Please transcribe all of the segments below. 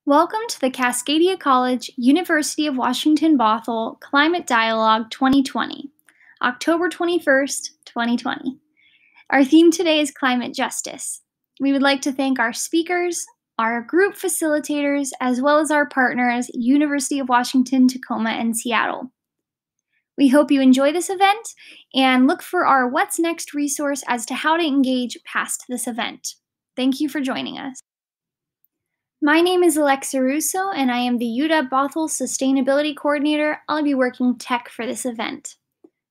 Welcome to the Cascadia College, University of Washington Bothell Climate Dialogue 2020, October 21st, 2020. Our theme today is climate justice. We would like to thank our speakers, our group facilitators, as well as our partners, University of Washington, Tacoma, and Seattle. We hope you enjoy this event and look for our What's Next resource as to how to engage past this event. Thank you for joining us. My name is Alexa Russo, and I am the UW Bothell Sustainability Coordinator. I'll be working tech for this event.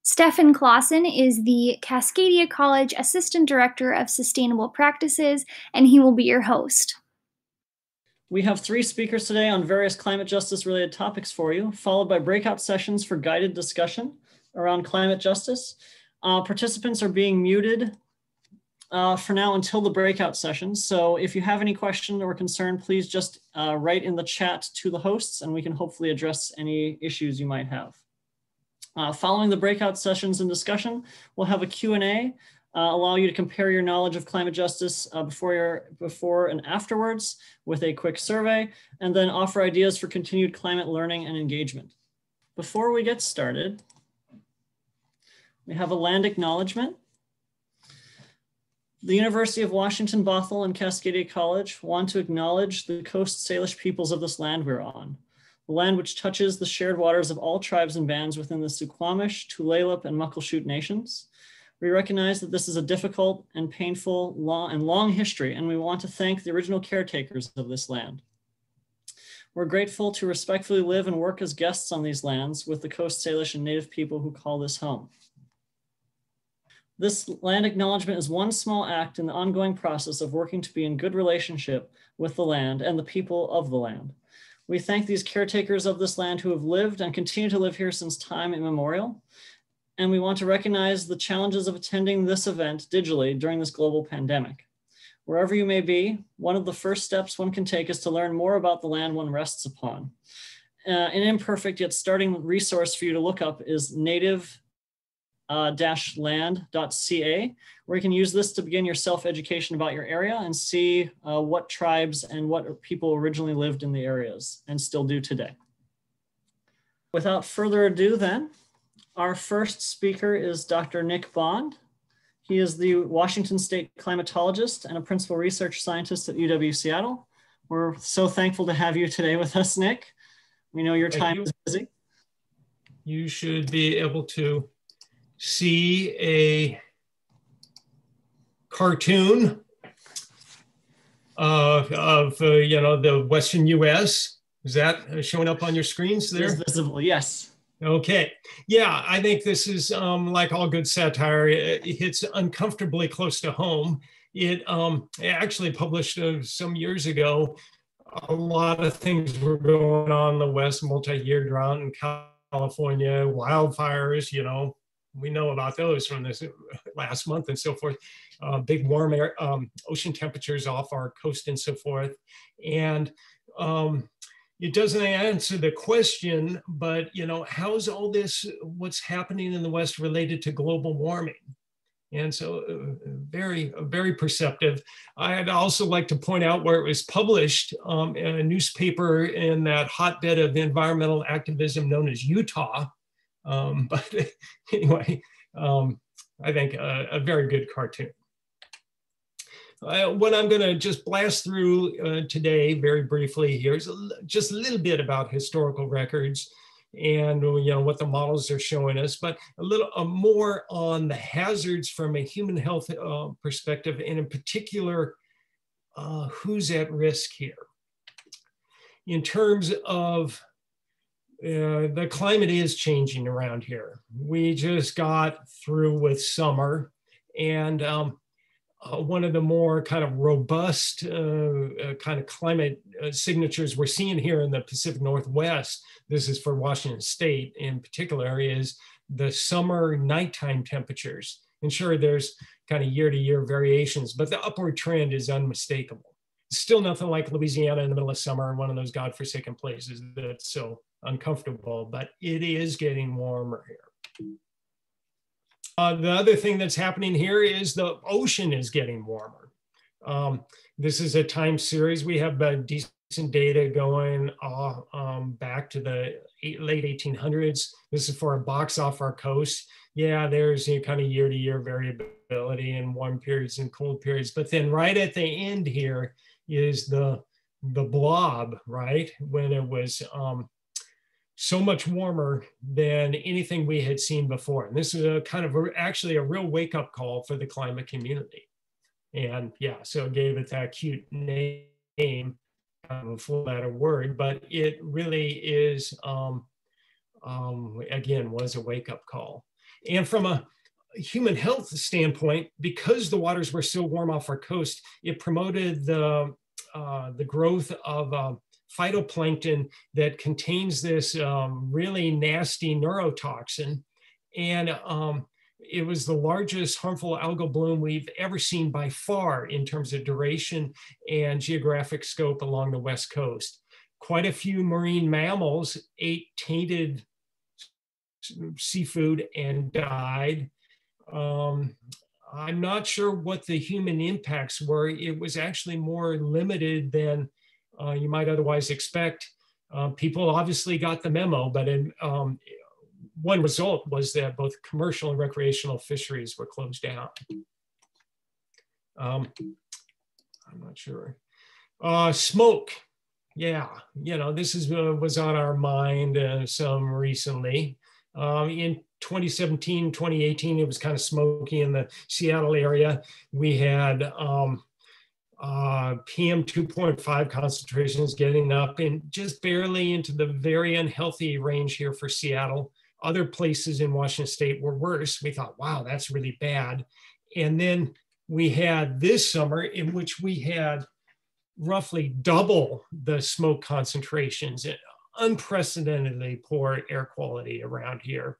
Stefan Clausen is the Cascadia College Assistant Director of Sustainable Practices, and he will be your host. We have 3 speakers today on various climate justice related topics for you, followed by breakout sessions for guided discussion around climate justice. Participants are being muted for now until the breakout sessions. So if you have any question or concern, please just write in the chat to the hosts and we can hopefully address any issues you might have. Following the breakout sessions and discussion, we'll have a Q&A, allow you to compare your knowledge of climate justice before and afterwards with a quick survey, and then offer ideas for continued climate learning and engagement. Before we get started, we have a land acknowledgement. The University of Washington Bothell and Cascadia College want to acknowledge the Coast Salish peoples of this land we're on, the land which touches the shared waters of all tribes and bands within the Suquamish, Tulalip, and Muckleshoot nations. We recognize that this is a difficult and painful long history, and we want to thank the original caretakers of this land. We're grateful to respectfully live and work as guests on these lands with the Coast Salish and Native people who call this home. This land acknowledgement is one small act in the ongoing process of working to be in good relationship with the land and the people of the land. We thank these caretakers of this land who have lived and continue to live here since time immemorial. And we want to recognize the challenges of attending this event digitally during this global pandemic. Wherever you may be, one of the first steps one can take is to learn more about the land one rests upon. An imperfect yet starting resource for you to look up is native-land.ca, where you can use this to begin your self-education about your area and see what tribes and what people originally lived in the areas and still do today. Without further ado then, our first speaker is Dr. Nick Bond. He is the Washington State climatologist and a principal research scientist at UW Seattle. We're so thankful to have you today with us, Nick. We know your time is busy. You should be able to see a cartoon of the Western U.S. Is that showing up on your screens there? It is visible, yes. Okay. Yeah, I think this is like all good satire. It hits uncomfortably close to home. It actually published some years ago. A lot of things were going on in the West, multi-year drought in California, wildfires, we know about those from this last month and so forth. Big warm air, ocean temperatures off our coast and so forth. And it doesn't answer the question, but how's all this, what's happening in the West related to global warming? And so very perceptive. I'd also like to point out where it was published in a newspaper in that hotbed of environmental activism known as Utah. But anyway, I think a very good cartoon. What I'm going to just blast through today very briefly here is just a little bit about historical records and what the models are showing us, but a little more on the hazards from a human health perspective, and in particular, who's at risk here. In terms of the climate is changing around here. We just got through with summer, and one of the more kind of robust kind of climate signatures we're seeing here in the Pacific Northwest, this is for Washington State in particular, is the summer nighttime temperatures. And sure, there's kind of year-to-year variations, but the upward trend is unmistakable. Still nothing like Louisiana in the middle of summer and one of those godforsaken places that's so uncomfortable, but it is getting warmer here. The other thing that's happening here is the ocean is getting warmer. This is a time series. We have recent data going back to the late 1800s. This is for a box off our coast. Yeah, there's kind of year-to-year variability in warm periods and cold periods. But then right at the end here is the blob, right? When it was so much warmer than anything we had seen before. And this is a kind of actually a real wake-up call for the climate community. And yeah, so it gave it that cute name, kind of a four-letter word, but it really is, again, was a wake-up call. And from a human health standpoint, because the waters were so warm off our coast, it promoted the growth of phytoplankton that contains this really nasty neurotoxin. And it was the largest harmful algal bloom we've ever seen by far in terms of duration and geographic scope along the West Coast. Quite a few marine mammals ate tainted seafood and died. I'm not sure what the human impacts were. It was actually more limited than you might otherwise expect. People obviously got the memo, but one result was that both commercial and recreational fisheries were closed down. I'm not sure. Smoke, yeah, this was on our mind some recently. In 2017, 2018, it was kind of smoky in the Seattle area. We had PM 2.5 concentrations getting up and just barely into the very unhealthy range here for Seattle. Other places in Washington State were worse. We thought, wow, that's really bad. And then we had this summer in which we had roughly double the smoke concentrations, unprecedentedly poor air quality around here.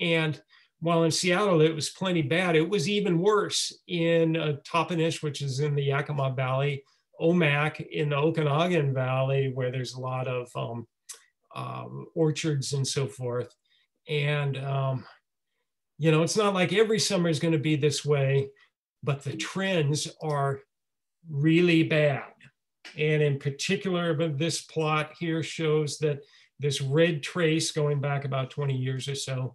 And while in Seattle it was plenty bad, it was even worse in Toppenish, which is in the Yakima Valley, Omak in the Okanagan Valley, where there's a lot of orchards and so forth. And, it's not like every summer is going to be this way, but the trends are really bad. And in particular, this plot here shows that this red trace going back about 20 years or so,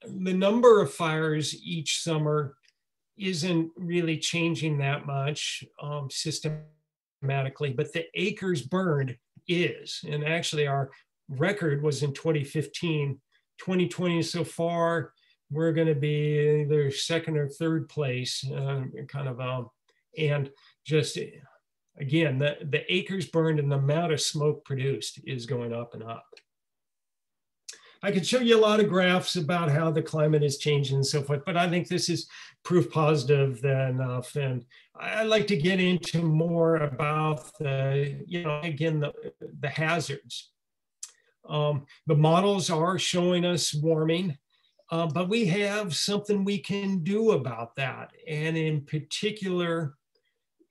the number of fires each summer isn't really changing that much systematically, but the acres burned is. And actually our record was in 2015. 2020 so far, we're going to be either second or third place, and just, again, the acres burned and the amount of smoke produced is going up and up. I could show you a lot of graphs about how the climate is changing and so forth, but I think this is proof positive enough. And I'd like to get into more about the hazards. The models are showing us warming, but we have something we can do about that. And in particular,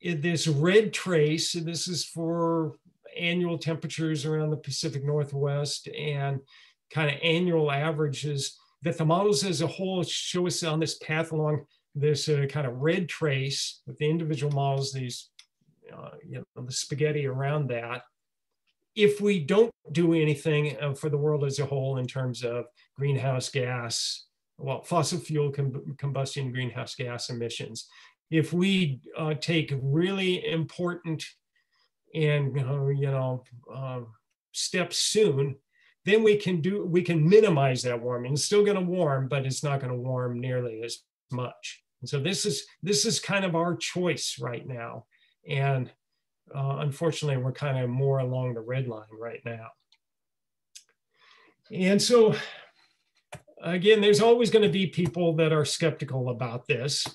this red trace, this is for annual temperatures around the Pacific Northwest and kind of annual averages, that the models as a whole show us on this path along this kind of red trace with the individual models, these, the spaghetti around that. If we don't do anything for the world as a whole in terms of greenhouse gas, fossil fuel combustion greenhouse gas emissions, if we take really important and steps soon, then we can minimize that warming. It's still going to warm, but it's not going to warm nearly as much. And so this is kind of our choice right now. And unfortunately, we're kind of more along the red line right now. And so, again, there's always going to be people that are skeptical about this.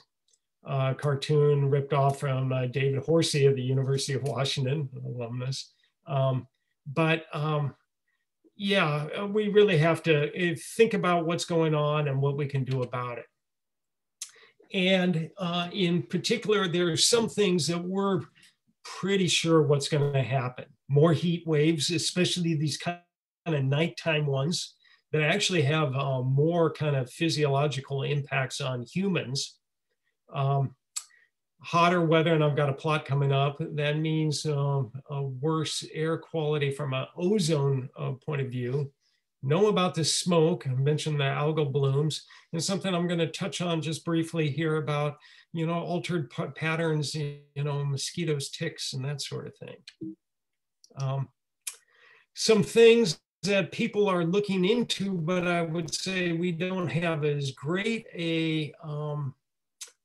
Cartoon ripped off from David Horsey of the University of Washington, alumnus. Yeah, we really have to think about what's going on and what we can do about it. And in particular, there are some things that we're pretty sure what's going to happen. More heat waves, especially these kind of nighttime ones that actually have more kind of physiological impacts on humans. hotter weather, and I've got a plot coming up, that means a worse air quality from an ozone point of view. Know about the smoke. I mentioned the algal blooms, and something I'm going to touch on just briefly here about, altered patterns, mosquitoes, ticks, and that sort of thing. Some things that people are looking into, but I would say we don't have as great a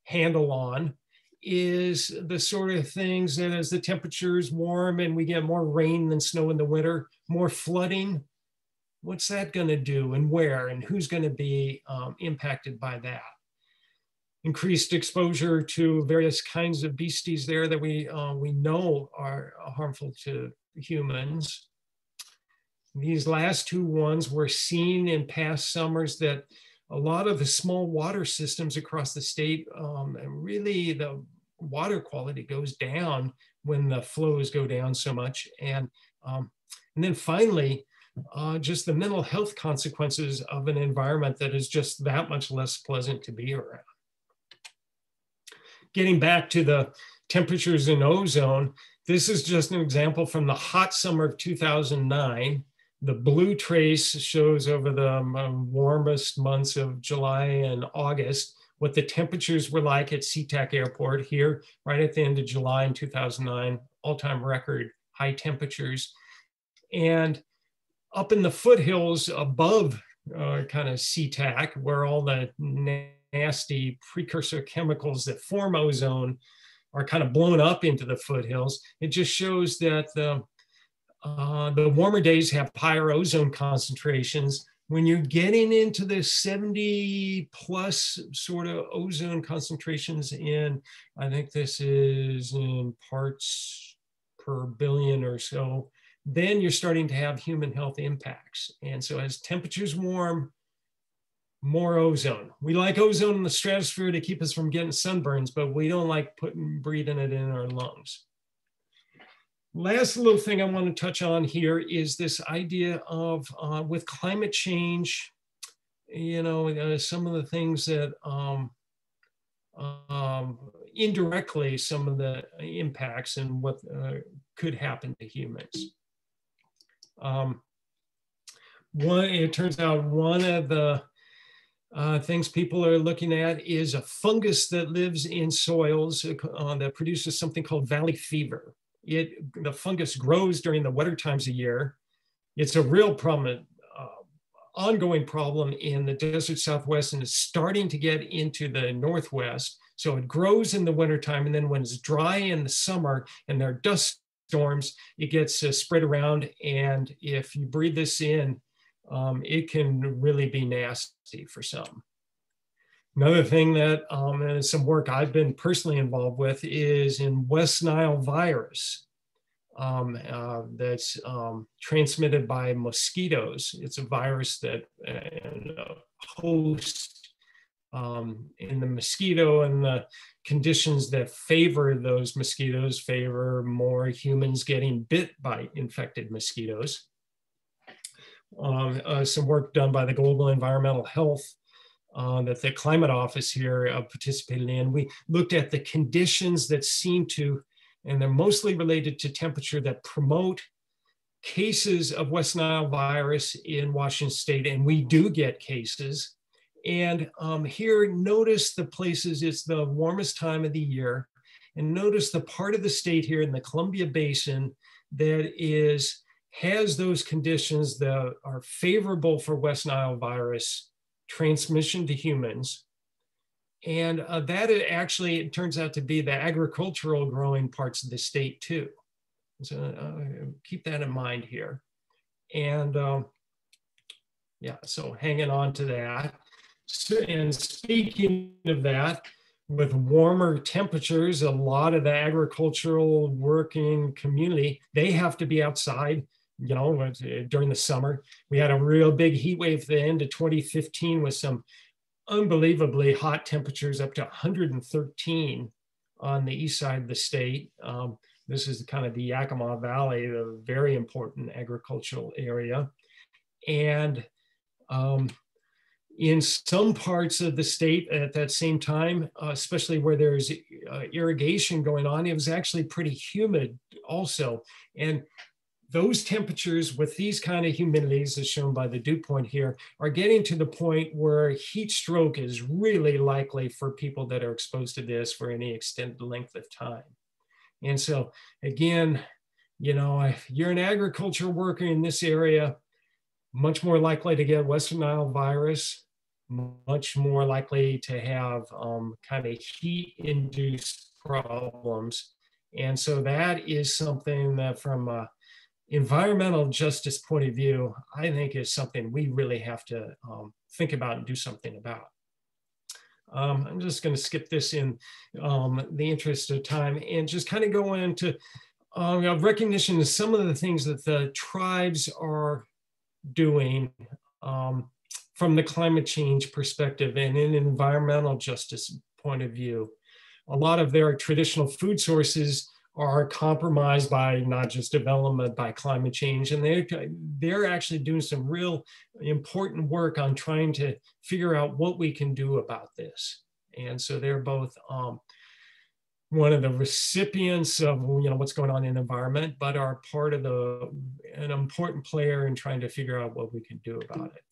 handle on, is the sort of things that as the temperatures warm and we get more rain than snow in the winter, more flooding, what's that going to do, and where, and who's going to be impacted by that? Increased exposure to various kinds of beasties there that we know are harmful to humans. These last two ones were seen in past summers, that a lot of the small water systems across the state, really the water quality goes down when the flows go down so much. And then finally, just the mental health consequences of an environment that is just that much less pleasant to be around. Getting back to the temperatures in ozone, this is just an example from the hot summer of 2009. The blue trace shows over the warmest months of July and August what the temperatures were like at SeaTac Airport here, right at the end of July in 2009, all-time record high temperatures. And up in the foothills above kind of SeaTac, where all the nasty precursor chemicals that form ozone are kind of blown up into the foothills, it just shows that the warmer days have higher ozone concentrations. When you're getting into the 70 plus sort of ozone concentrations in, I think this is in parts per billion or so, then you're starting to have human health impacts. And so as temperatures warm, more ozone. We like ozone in the stratosphere to keep us from getting sunburns, but we don't like breathing it in our lungs. Last little thing I want to touch on here is this idea of, with climate change, some of the things that indirectly, some of the impacts and what could happen to humans. It turns out one of the things people are looking at is a fungus that lives in soils that produces something called valley fever. The fungus grows during the wetter times of year. It's a real problem, ongoing problem in the desert Southwest, and is starting to get into the Northwest. So it grows in the wintertime, and then when it's dry in the summer and there are dust storms, it gets spread around. And if you breathe this in, it can really be nasty for some. Another thing that and some work I've been personally involved with is in West Nile virus that's transmitted by mosquitoes. It's a virus that hosts in the mosquito, and the conditions that favor those mosquitoes favor more humans getting bit by infected mosquitoes. Some work done by the Global Environmental Health that the Climate Office here participated in. We looked at the conditions that seem to, and they're mostly related to temperature, that promote cases of West Nile virus in Washington State, and we do get cases. And here, notice the places, it's the warmest time of the year, and notice the part of the state here in the Columbia Basin that has those conditions that are favorable for West Nile virus transmission to humans. And that actually, it turns out to be the agricultural growing parts of the state too. So keep that in mind here. And yeah, so hanging on to that. So, and speaking of that, with warmer temperatures, a lot of the agricultural working community, they have to be outside, during the summer. We had a real big heat wave at the end of 2015 with some unbelievably hot temperatures up to 113 on the east side of the state. This is kind of the Yakima Valley, a very important agricultural area. And In some parts of the state at that same time, especially where there's irrigation going on, it was actually pretty humid also. And those temperatures with these kind of humidities, as shown by the dew point here, are getting to the point where heat stroke is really likely for people that are exposed to this for any extended length of time. And so again, you know, if you're an agriculture worker in this area, much more likely to get Western Nile virus, much more likely to have kind of heat-induced problems. And so that is something that from an environmental justice point of view, I think is something we really have to think about and do something about. I'm just going to skip this in the interest of time and just kind of go into recognition of some of the things that the tribes are doing from the climate change perspective and in an environmental justice point of view. A lot of their traditional food sources are compromised by not just development, by climate change. And they're actually doing some real important work on trying to figure out what we can do about this. And so they're both one of the recipients of, you know, what's going on in the environment, but are part of an important player in trying to figure out what we can do about it.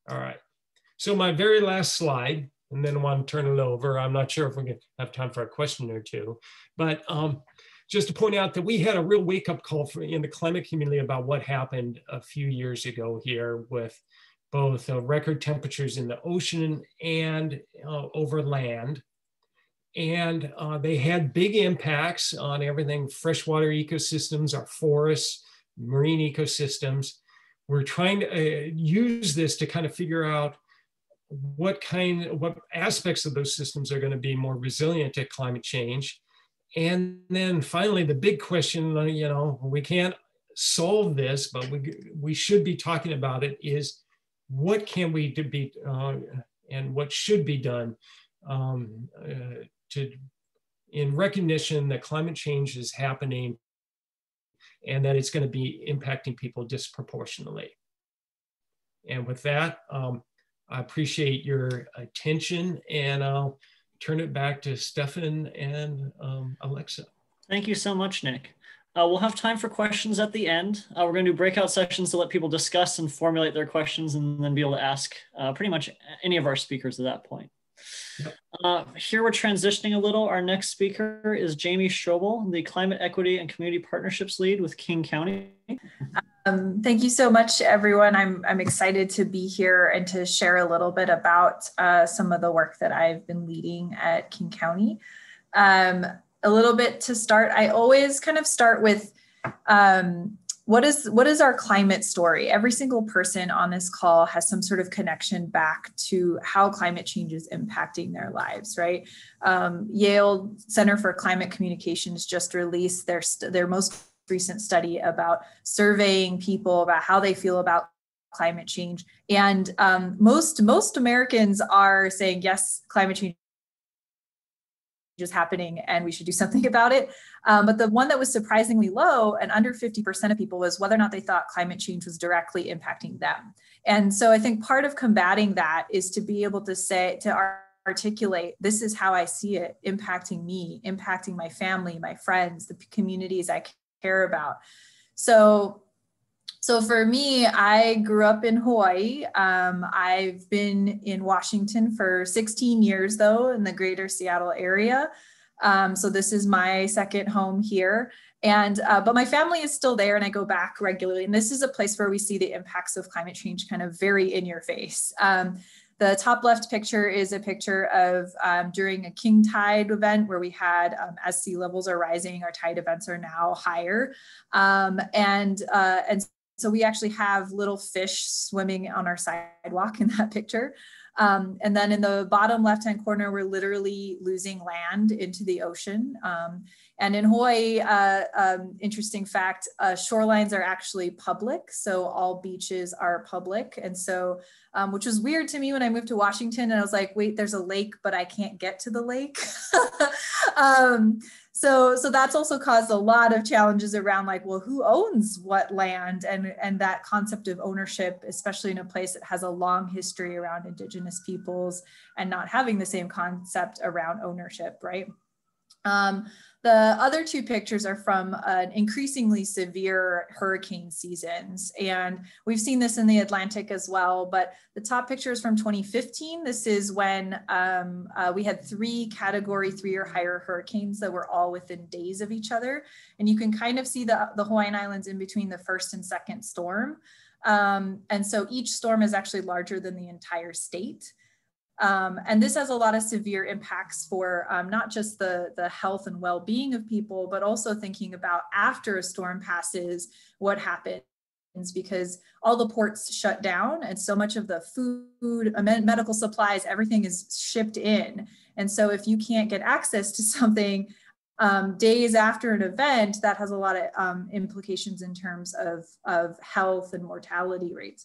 All right, so my very last slide, and then I want to turn it over. I'm not sure if we have time for a question or two, but just to point out that we had a real wake-up call in the climate community about what happened a few years ago here with both record temperatures in the ocean and over land. And they had big impacts on everything, freshwater ecosystems, our forests, marine ecosystems. We're trying to use this to kind of figure out what aspects of those systems are going to be more resilient to climate change. And then finally, the big question, you know, we can't solve this, but we should be talking about it, is what can we do and what should be done in recognition that climate change is happening and that it's going to be impacting people disproportionately. And with that, I appreciate your attention, and I'll turn it back to Stefan and Alexa. Thank you so much, Nick. We'll have time for questions at the end. We're going to do breakout sessions to let people discuss and formulate their questions and then be able to ask pretty much any of our speakers at that point. Yep. Here we're transitioning a little. Our next speaker is Jamie Strobel, the Climate Equity and Community Partnerships Lead with King County. Thank you so much, everyone. I'm excited to be here and to share a little bit about some of the work that I've been leading at King County. A little bit to start, I always kind of start with what is our climate story? Every single person on this call has some sort of connection back to how climate change is impacting their lives, right? Yale Center for Climate Communications just released their most recent study about surveying people about how they feel about climate change. And most Americans are saying, yes, climate change is happening and we should do something about it. But the one that was surprisingly low and under 50% of people was whether or not they thought climate change was directly impacting them. And so I think part of combating that is to be able to articulate, this is how I see it impacting me, impacting my family, my friends, the communities I care about. So for me, I grew up in Hawaii. I've been in Washington for 16 years, though, in the greater Seattle area. So this is my second home here. But my family is still there and I go back regularly. And this is a place where we see the impacts of climate change kind of very in your face. The top left picture is a picture of during a king tide event where we had, as sea levels are rising, our tide events are now higher. So we actually have little fish swimming on our sidewalk in that picture. And then in the bottom left-hand corner, we're literally losing land into the ocean. And in Hawaii, interesting fact, shorelines are actually public. So all beaches are public. And so, which was weird to me when I moved to Washington, and I was like, wait, there's a lake, but I can't get to the lake. So that's also caused a lot of challenges around like, well, who owns what land, and that concept of ownership, especially in a place that has a long history around Indigenous peoples and not having the same concept around ownership, right? The other two pictures are from increasingly severe hurricane seasons. And we've seen this in the Atlantic as well, but the top picture is from 2015. This is when we had 3 Category 3 or higher hurricanes that were all within days of each other. And you can kind of see the Hawaiian Islands in between the first and second storm. And so each storm is actually larger than the entire state. And this has a lot of severe impacts for not just the health and well-being of people, but also thinking about after a storm passes, what happens, because all the ports shut down and so much of the food, medical supplies, everything is shipped in. And so if you can't get access to something days after an event, that has a lot of implications in terms of health and mortality rates.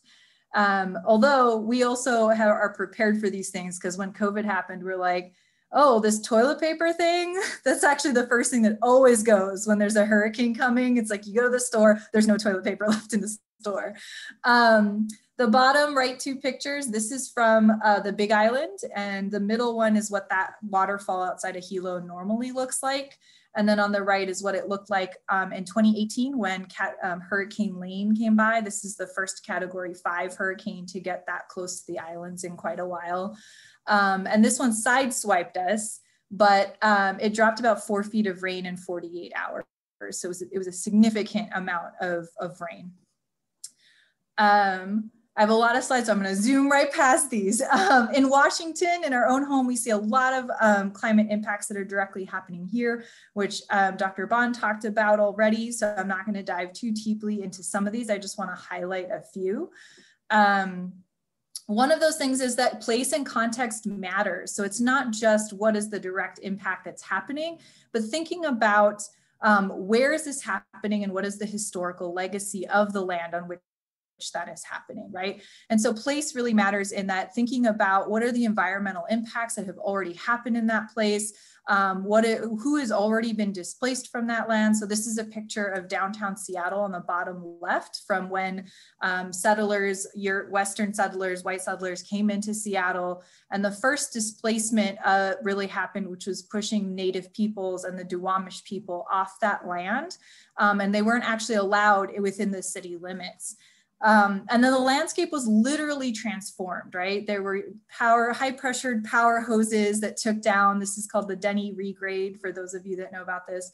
Although we also are prepared for these things, because when COVID happened, we're like, oh, this toilet paper thing, that's actually the first thing that always goes when there's a hurricane coming. It's like you go to the store, there's no toilet paper left in the store. The bottom right 2 pictures, this is from the Big Island, and the middle one is what that waterfall outside of Hilo normally looks like. And then on the right is what it looked like in 2018 when Hurricane Lane came by. This is the first Category 5 hurricane to get that close to the islands in quite a while. And this one sideswiped us, but it dropped about 4 feet of rain in 48 hours. So it was a significant amount of rain. I have a lot of slides, so I'm going to zoom right past these. In Washington, in our own home, we see a lot of climate impacts that are directly happening here, which Dr. Bond talked about already. So I'm not going to dive too deeply into some of these. I just want to highlight a few. One of those things is that place and context matters. So it's not just what is the direct impact that's happening, but thinking about where is this happening and what is the historical legacy of the land on which that is happening, right? And so place really matters in that, thinking about what are the environmental impacts that have already happened in that place, who has already been displaced from that land. So this is a picture of downtown Seattle on the bottom left from when settlers, Western settlers, white settlers came into Seattle. And the first displacement really happened, which was pushing Native peoples and the Duwamish people off that land. And they weren't actually allowed within the city limits. And then the landscape was literally transformed, right? There were high pressured power hoses that took down, this is called the Denny regrade for those of you that know about this,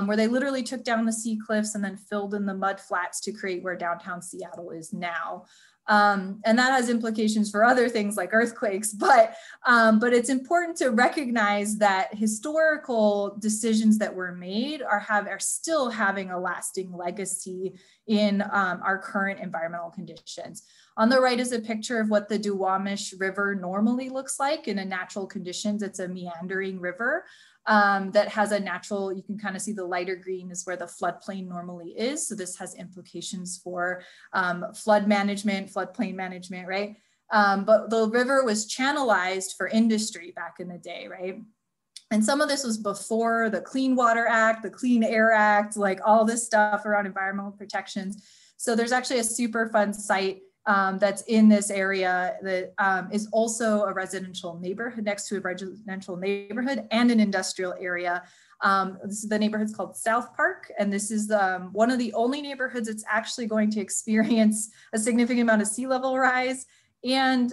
where they literally took down the sea cliffs and then filled in the mud flats to create where downtown Seattle is now. And that has implications for other things like earthquakes, but it's important to recognize that historical decisions that were made are still having a lasting legacy in our current environmental conditions. On the right is a picture of what the Duwamish River normally looks like in a natural conditions. It's a meandering river that has a natural, you can kind of see the lighter green is where the floodplain normally is. So this has implications for floodplain management, right? But the river was channelized for industry back in the day, right? And some of this was before the Clean Water Act, the Clean Air Act, like all this stuff around environmental protections. So there's actually a Superfund site that's in this area that is also a residential neighborhood, next to a residential neighborhood and an industrial area. The neighborhood's called South Park, and this is one of the only neighborhoods that's actually going to experience a significant amount of sea level rise, and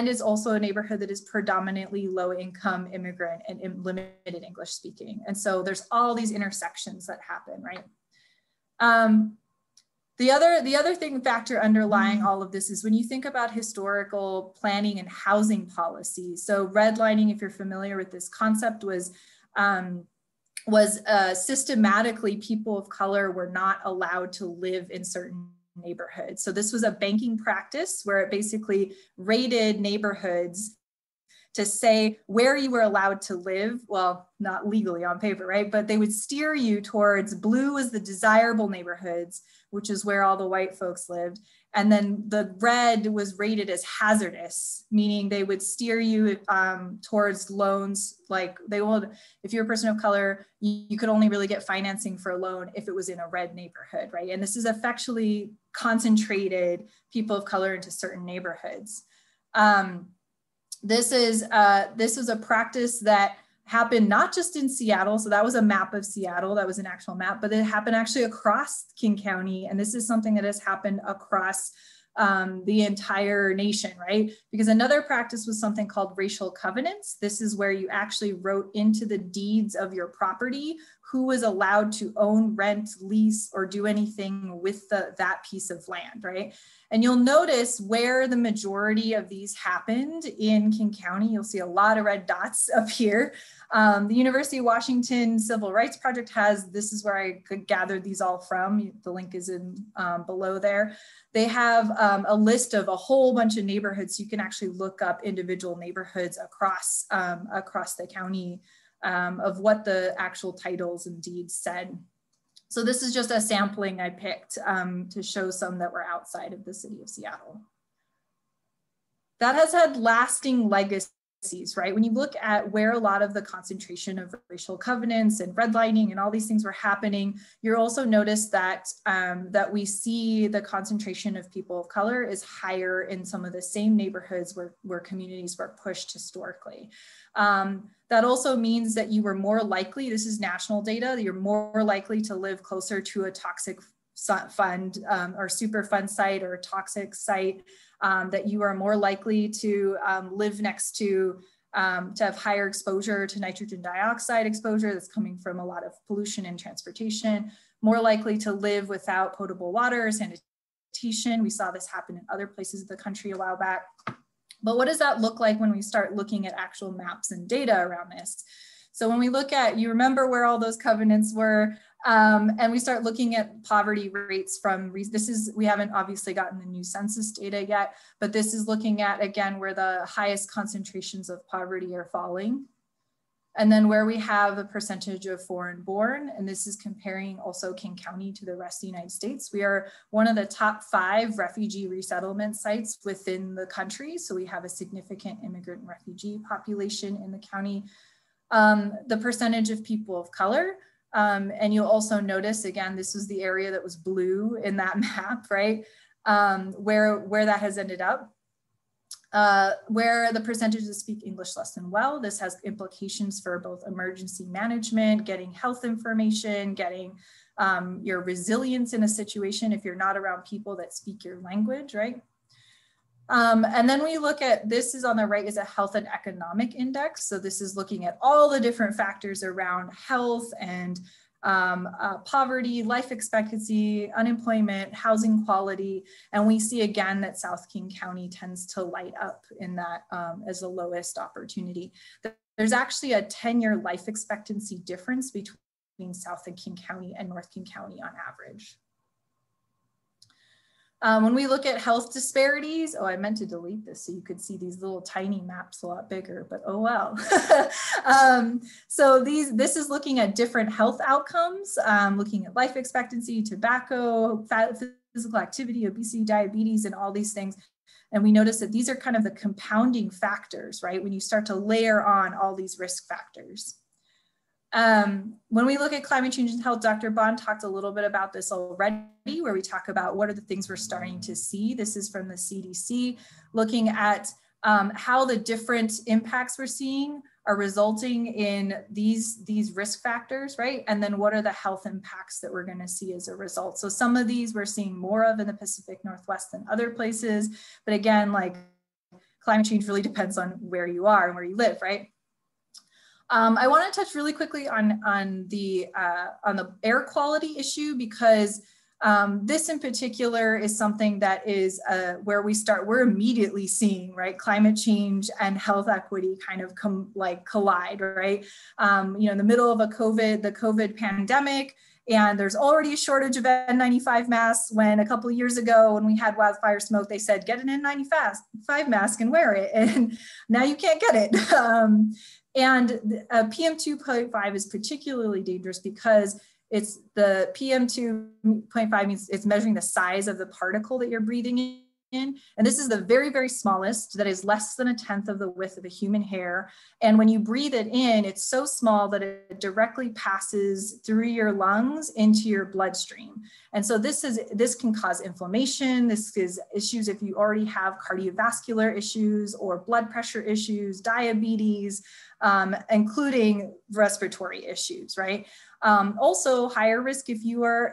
is also a neighborhood that is predominantly low income immigrant and limited English speaking. And so there's all these intersections that happen, right? The other factor underlying all of this is when you think about historical planning and housing policy. So redlining, if you're familiar with this concept, was systematically people of color were not allowed to live in certain neighborhoods. So this was a banking practice where it basically raided neighborhoods to say where you were allowed to live. Well, not legally on paper, right? But they would steer you towards blue as the desirable neighborhoods, which is where all the white folks lived. And then the red was rated as hazardous, meaning they would steer you towards loans. Like they would, if you're a person of color, you could only really get financing for a loan if it was in a red neighborhood, right? And this is effectually concentrated people of color into certain neighborhoods. This is a practice that happened not just in Seattle. So that was a map of Seattle. That was an actual map, but it happened actually across King County. And this is something that has happened across the entire nation, right? Because another practice was something called racial covenants. This is where you actually wrote into the deeds of your property who was allowed to own, rent, lease, or do anything with that piece of land, right? And you'll notice where the majority of these happened in King County. You'll see a lot of red dots up here. The University of Washington Civil Rights Project this is where I gathered these all from. The link is in below there. They have a list of a whole bunch of neighborhoods. You can actually look up individual neighborhoods across the county of what the actual titles and deeds said. So this is just a sampling I picked to show some that were outside of the city of Seattle. That has had lasting legacies, right? When you look at where a lot of the concentration of racial covenants and redlining and all these things were happening, you'll also notice that, that we see the concentration of people of color is higher in some of the same neighborhoods where communities were pushed historically. That also means that you were more likely, this is national data, that you're more likely to live closer to a toxic fund or Superfund site or a toxic site, that you are more likely to live next to have higher exposure to nitrogen dioxide exposure that's coming from a lot of pollution and transportation, more likely to live without potable water, sanitation. We saw this happen in other places of the country a while back. But what does that look like when we start looking at actual maps and data around this? So when we look at, you remember where all those covenants were, and we start looking at poverty rates from, we haven't obviously gotten the new census data yet, but this is looking at, again, where the highest concentrations of poverty are falling. And then where we have a percentage of foreign born, and this is comparing also King County to the rest of the United States. We are one of the top 5 refugee resettlement sites within the country. So we have a significant immigrant and refugee population in the county. The percentage of people of color, and you'll also notice, again, this was the area that was blue in that map, right? Where that has ended up. Where the percentages speak English less than well. This has implications for both emergency management, getting health information, getting your resilience in a situation if you're not around people that speak your language, right? And then we look at, this is on the right is a health and economic index. So this is looking at all the different factors around health and poverty, life expectancy, unemployment, housing quality. And we see again that South King County tends to light up in that as the lowest opportunity. There's actually a 10-year life expectancy difference between South and King County and North King County on average. When we look at health disparities, oh, I meant to delete this so you could see these little tiny maps a lot bigger, but oh well. So this is looking at different health outcomes, looking at life expectancy, tobacco, physical activity, obesity, diabetes, and all these things. And we notice that these are kind of the compounding factors, right? When you start to layer on all these risk factors. When we look at climate change and health, Dr. Bond talked a little bit about this already, where we talk about what are the things we're starting to see. This is from the CDC, looking at how the different impacts we're seeing are resulting in these risk factors, right? And then what are the health impacts that we're going to see as a result? So some of these we're seeing more of in the Pacific Northwest than other places. But again, like climate change really depends on where you are and where you live, right? I want to touch really quickly on the air quality issue, because this in particular is something that is where we're immediately seeing, right, climate change and health equity kind of collide, right? You know, in the middle of the COVID pandemic, And there's already a shortage of N95 masks when a couple of years ago when we had wildfire smoke, they said, get an N95 mask and wear it. And now you can't get it. And PM2.5 is particularly dangerous because it's the PM2.5 means it's measuring the size of the particle that you're breathing in. And this is the very, very smallest that is less than 1/10 of the width of a human hair. And when you breathe it in, it's so small that it directly passes through your lungs into your bloodstream. And so this can cause inflammation. This is issues if you already have cardiovascular issues or blood pressure issues, diabetes, including respiratory issues, right? Also higher risk if you're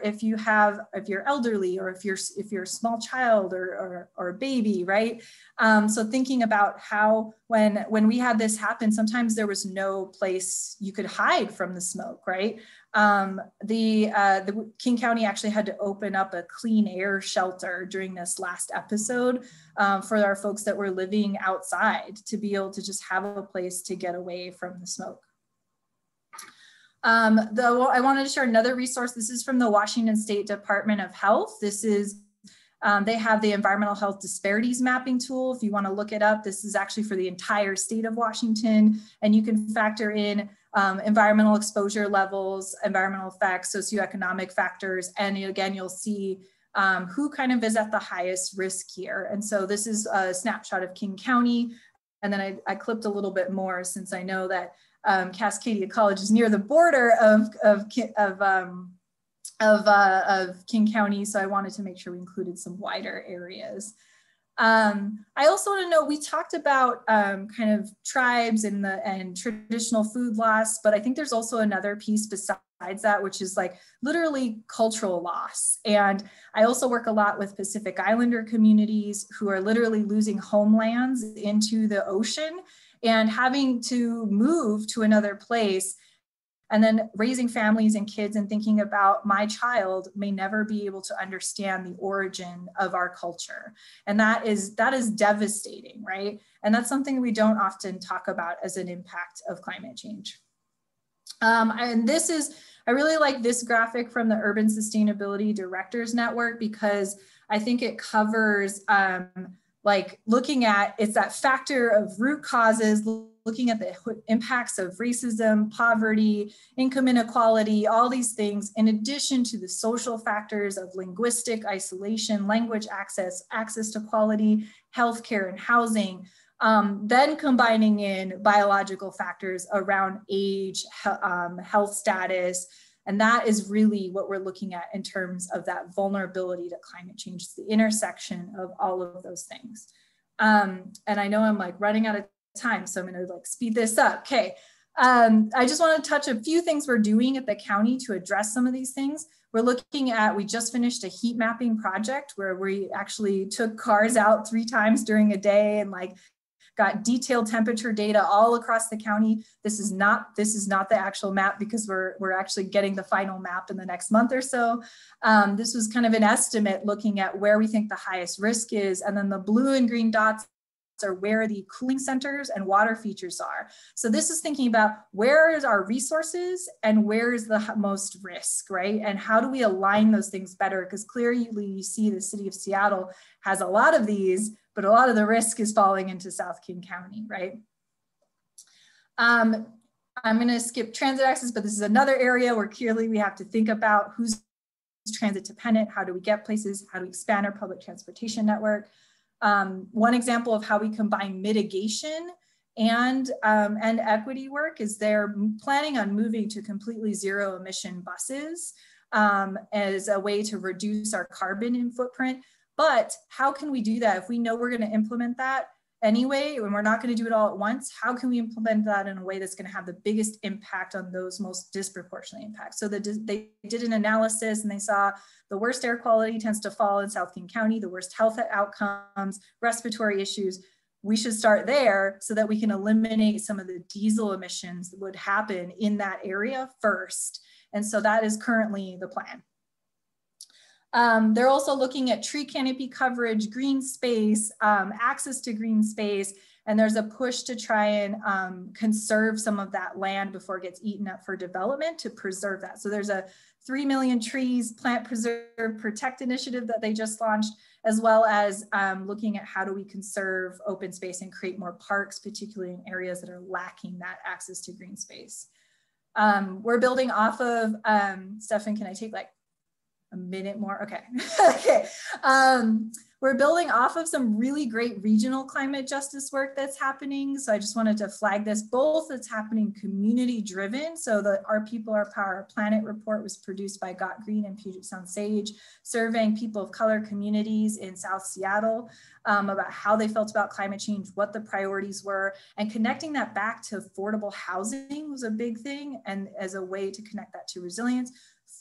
elderly or if you're a small child or a baby, right? So thinking about how when we had this happen, sometimes there was no place you could hide from the smoke, right? The King County actually had to open up a clean air shelter during this last episode for our folks that were living outside to be able to just have a place to get away from the smoke. I wanted to share another resource. This is from the Washington State Department of Health. This is, they have the environmental health disparities mapping tool. If you want to look it up, this is actually for the entire state of Washington, and you can factor in environmental exposure levels, environmental effects, socioeconomic factors, and again, you'll see who kind of is at the highest risk here. And so this is a snapshot of King County, and then I clipped a little bit more since I know that Cascadia College is near the border of King County, so I wanted to make sure we included some wider areas. I also want to know, we talked about kind of tribes and traditional food loss, but I think there's also another piece besides that, which is like literally cultural loss. And I also work a lot with Pacific Islander communities who are literally losing homelands into the ocean and having to move to another place, and then raising families and kids and thinking about my child may never be able to understand the origin of our culture. And that is devastating, right? And that's something we don't often talk about as an impact of climate change. And I really like this graphic from the Urban Sustainability Directors Network because I think it covers like looking at, it's that factor of root causes, looking at the impacts of racism, poverty, income inequality, all these things, in addition to the social factors of linguistic isolation, language access to quality healthcare and housing, then combining in biological factors around age, health status. And that is really what we're looking at in terms of that vulnerability to climate change. It's the intersection of all of those things. And I know I'm like running out of time, so I'm gonna like speed this up. Okay, I just wanna touch a few things we're doing at the county to address some of these things. We're looking at, we just finished a heat mapping project where we actually took cars out 3 times during a day and like got detailed temperature data all across the county. This is not the actual map because we're actually getting the final map in the next month or so. This was kind of an estimate looking at where we think the highest risk is. And then the blue and green dots are where the cooling centers and water features are. So this is thinking about where is our resources and where is the most risk, right? And how do we align those things better? Because clearly you see the city of Seattle has a lot of these, but a lot of the risk is falling into South King County, right? I'm gonna skip transit access, but this is another area where clearly we have to think about who's transit dependent, how do we get places, how do we expand our public transportation network. One example of how we combine mitigation and equity work is they're planning on moving to completely zero emission buses as a way to reduce our carbon footprint. But how can we do that if we know we're going to implement that anyway, and we're not going to do it all at once? How can we implement that in a way that's going to have the biggest impact on those most disproportionate impacts? So they did an analysis and they saw the worst air quality tends to fall in South King County, the worst health outcomes, respiratory issues. We should start there so that we can eliminate some of the diesel emissions that would happen in that area first. And so that is currently the plan. They're also looking at tree canopy coverage, green space, access to green space, and there's a push to try and conserve some of that land before it gets eaten up for development to preserve that. So there's a 3 million trees, plant preserve protect initiative that they just launched, as well as looking at how do we conserve open space and create more parks, particularly in areas that are lacking that access to green space. We're building off of, Stefan, can I take like a minute more? Okay. Okay. We're building off of some really great regional climate justice work that's happening. So I just wanted to flag this. Both it's happening community driven. So the Our People, Our Power, Our Planet report was produced by Got Green and Puget Sound Sage, surveying people of color communities in South Seattle about how they felt about climate change, what the priorities were, and connecting that back to affordable housing was a big thing, and as a way to connect that to resilience.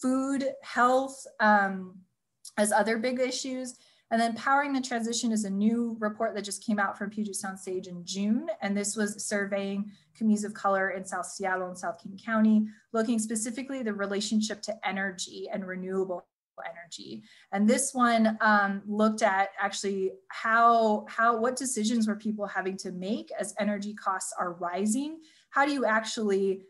Food, health, as other big issues. And then Powering the Transition is a new report that just came out from Puget Sound Sage in June. And this was surveying communities of color in South Seattle and South King County, looking specifically at the relationship to energy and renewable energy. And this one looked at actually what decisions were people having to make as energy costs are rising. How do you actually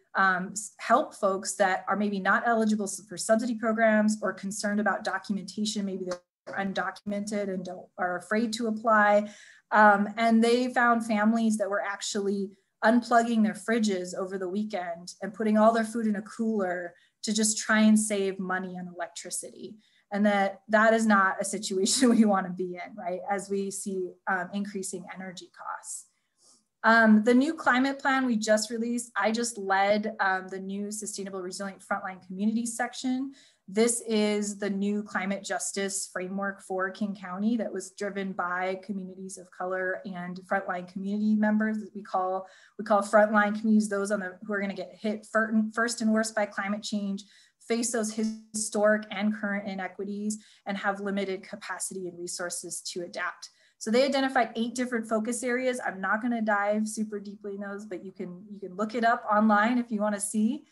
help folks that are maybe not eligible for subsidy programs or concerned about documentation? Maybe they're undocumented and are afraid to apply. And they found families that were actually unplugging their fridges over the weekend and putting all their food in a cooler to just try and save money on electricity. And that is not a situation we want to be in, right? As we see increasing energy costs. The new climate plan we just released, I just led the new Sustainable Resilient Frontline Communities section. This is the new climate justice framework for King County that was driven by communities of color and frontline community members that we call frontline communities, those who are going to get hit first and worst by climate change, face those historic and current inequities, and have limited capacity and resources to adapt. So they identified 8 different focus areas. I'm not going to dive super deeply in those, but you can look it up online if you want to see.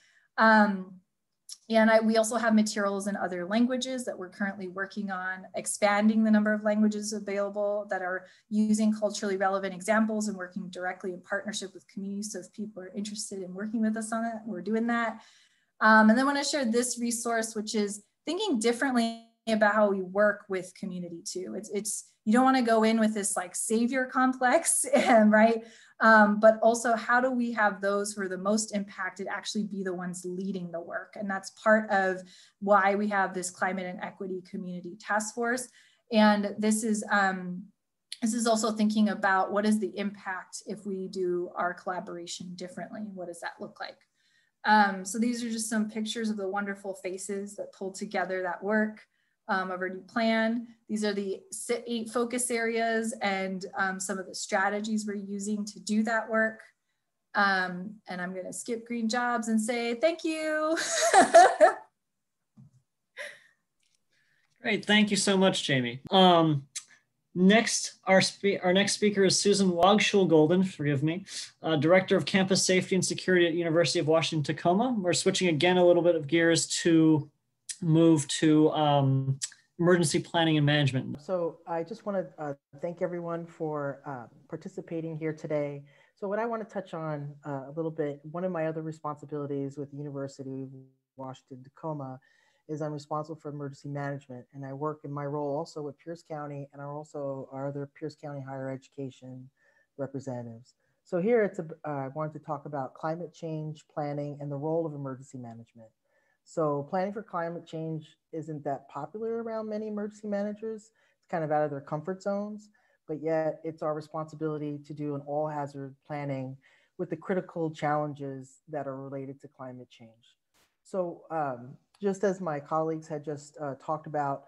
We also have materials in other languages that we're currently working on, expanding the number of languages available that are using culturally relevant examples and working directly in partnership with communities. So if people are interested in working with us on it, we're doing that. And then I want to share this resource, which is thinking differently about how we work with community too. You don't want to go in with this like savior complex, right? But also, how do we have those who are the most impacted actually be the ones leading the work? And that's part of why we have this Climate and Equity Community Task Force. And this is also thinking about what is the impact if we do our collaboration differently? What does that look like? So these are just some pictures of the wonderful faces that pulled together that work. Of our new plan. These are the 8 focus areas and some of the strategies we're using to do that work. And I'm going to skip green jobs and say thank you. Great, thank you so much, Jamie. Next, our next speaker is Susan Wagschul-Golden, forgive me, Director of Campus Safety and Security at University of Washington, Tacoma. We're switching again a little bit of gears to move to emergency planning and management. So I just want to thank everyone for participating here today. So what I want to touch on a little bit, one of my other responsibilities with the University of Washington, Tacoma, is I'm responsible for emergency management. And I work in my role also with Pierce County and are also our other Pierce County higher education representatives. So here I wanted to talk about climate change planning and the role of emergency management. So planning for climate change isn't that popular around many emergency managers. It's kind of out of their comfort zones, but yet it's our responsibility to do an all hazard planning with the critical challenges that are related to climate change. So just as my colleagues had just talked about,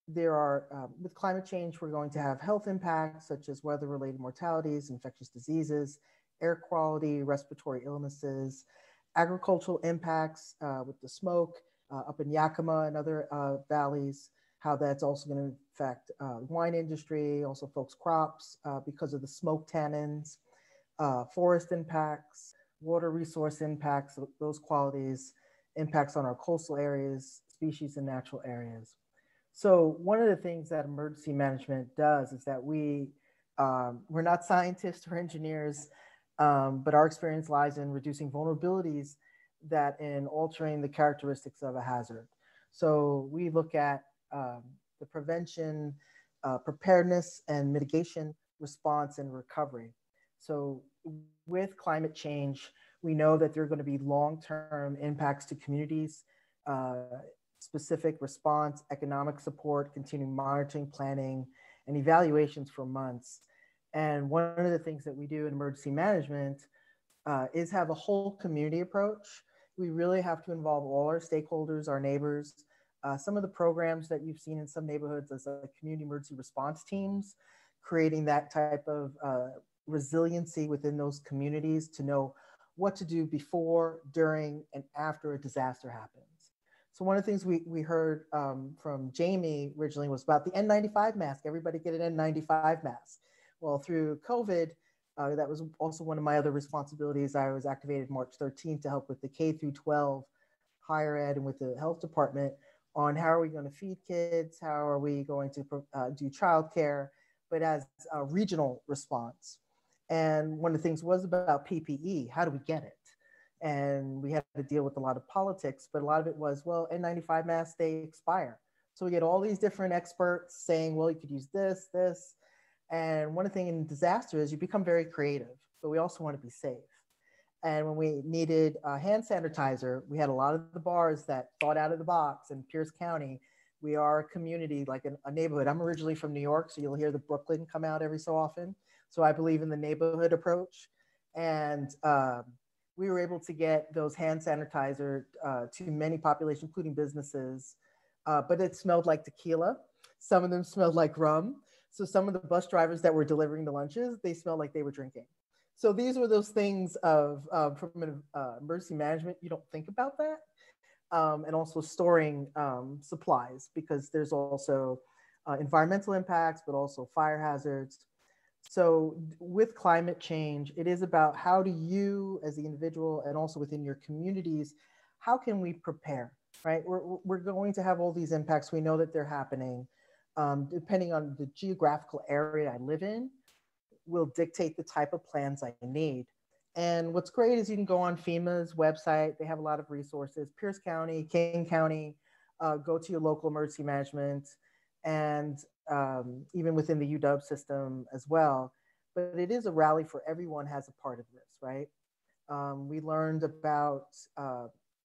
there are, with climate change, we're going to have health impacts such as weather-related mortalities, infectious diseases, air quality, respiratory illnesses, agricultural impacts with the smoke up in Yakima and other valleys, how that's also going to affect wine industry, also folks' crops because of the smoke tannins, forest impacts, water resource impacts, those qualities, impacts on our coastal areas, species and natural areas. So one of the things that emergency management does is that we're not scientists or engineers, but our experience lies in reducing vulnerabilities that in altering the characteristics of a hazard. So we look at the prevention, preparedness and mitigation, response and recovery. So with climate change, we know that there are going to be long-term impacts to communities, uh, specific response, economic support, continuing monitoring, planning, and evaluations for months. And one of the things that we do in emergency management is have a whole community approach. We really have to involve all our stakeholders, our neighbors. Some of the programs that you've seen in some neighborhoods as like community emergency response teams, creating that type of resiliency within those communities to know what to do before, during, and after a disaster happens. So one of the things we heard from Jamie originally was about the N95 mask. Everybody get an N95 mask. Well, through COVID, that was also one of my other responsibilities. I was activated March 13th to help with the K through 12 higher ed and with the health department on how are we going to feed kids, how are we going to do childcare, but as a regional response. And one of the things was about PPE. How do we get it? And we had to deal with a lot of politics, but a lot of it was, well, N95 masks, they expire. So we get all these different experts saying, well, you could use this, this. And one thing in disaster is you become very creative, but we also want to be safe. And when we needed hand sanitizer, we had a lot of the bars that thought out of the box in Pierce County. We are a community, like a neighborhood. I'm originally from New York, so you'll hear the Brooklyn come out every so often. So I believe in the neighborhood approach. And we were able to get those hand sanitizer to many populations, including businesses, but it smelled like tequila. Some of them smelled like rum. So some of the bus drivers that were delivering the lunches, they smelled like they were drinking. So these were those things of from an emergency management, you don't think about that. And also storing supplies, because there's also environmental impacts, but also fire hazards. So with climate change, it is about how do you as the individual and also within your communities, how can we prepare, right? We're going to have all these impacts. We know that they're happening. Depending on the geographical area I live in, will dictate the type of plans I need. And what's great is you can go on FEMA's website. They have a lot of resources. Pierce County, King County, go to your local emergency management, and even within the UW system as well. But it is a rally for everyone has a part of this, right? We learned about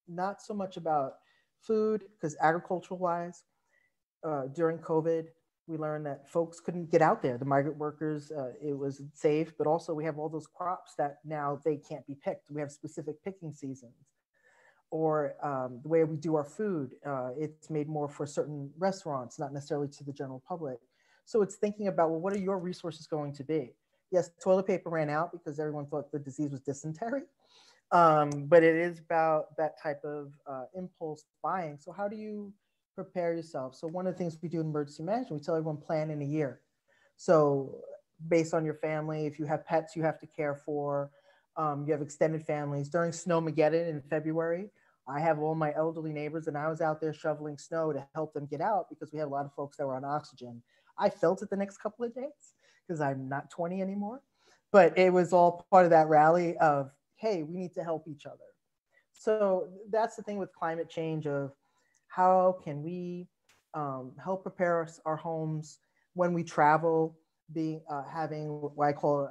not so much about food, because agricultural wise, during COVID, we learned that folks couldn't get out there. The migrant workers, it was safe, but also we have all those crops that now they can't be picked. We have specific picking seasons. Or the way we do our food, it's made more for certain restaurants, not necessarily to the general public. So it's thinking about, well, what are your resources going to be? Yes, toilet paper ran out because everyone thought the disease was dysentery. But it is about that type of impulse buying. So how do you prepare yourself? So one of the things we do in emergency management, we tell everyone plan in a year. So based on your family, if you have pets you have to care for, you have extended families. During Snowmageddon in February, I have all my elderly neighbors and I was out there shoveling snow to help them get out because we had a lot of folks that were on oxygen. I felt it the next couple of days because I'm not 20 anymore, but it was all part of that rally of, hey, we need to help each other. So that's the thing with climate change of how can we help prepare our homes when we travel, having what I call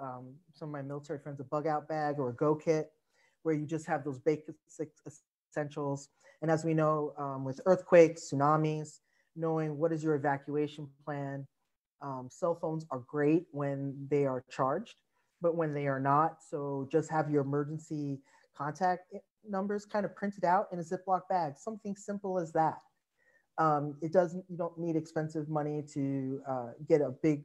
some of my military friends a bug out bag or a go kit, where you just have those basic essentials. And as we know, with earthquakes, tsunamis, knowing what is your evacuation plan. Cell phones are great when they are charged, but when they are not, so just have your emergency contact numbers kind of printed out in a Ziploc bag, something simple as that. You don't need expensive money to get a big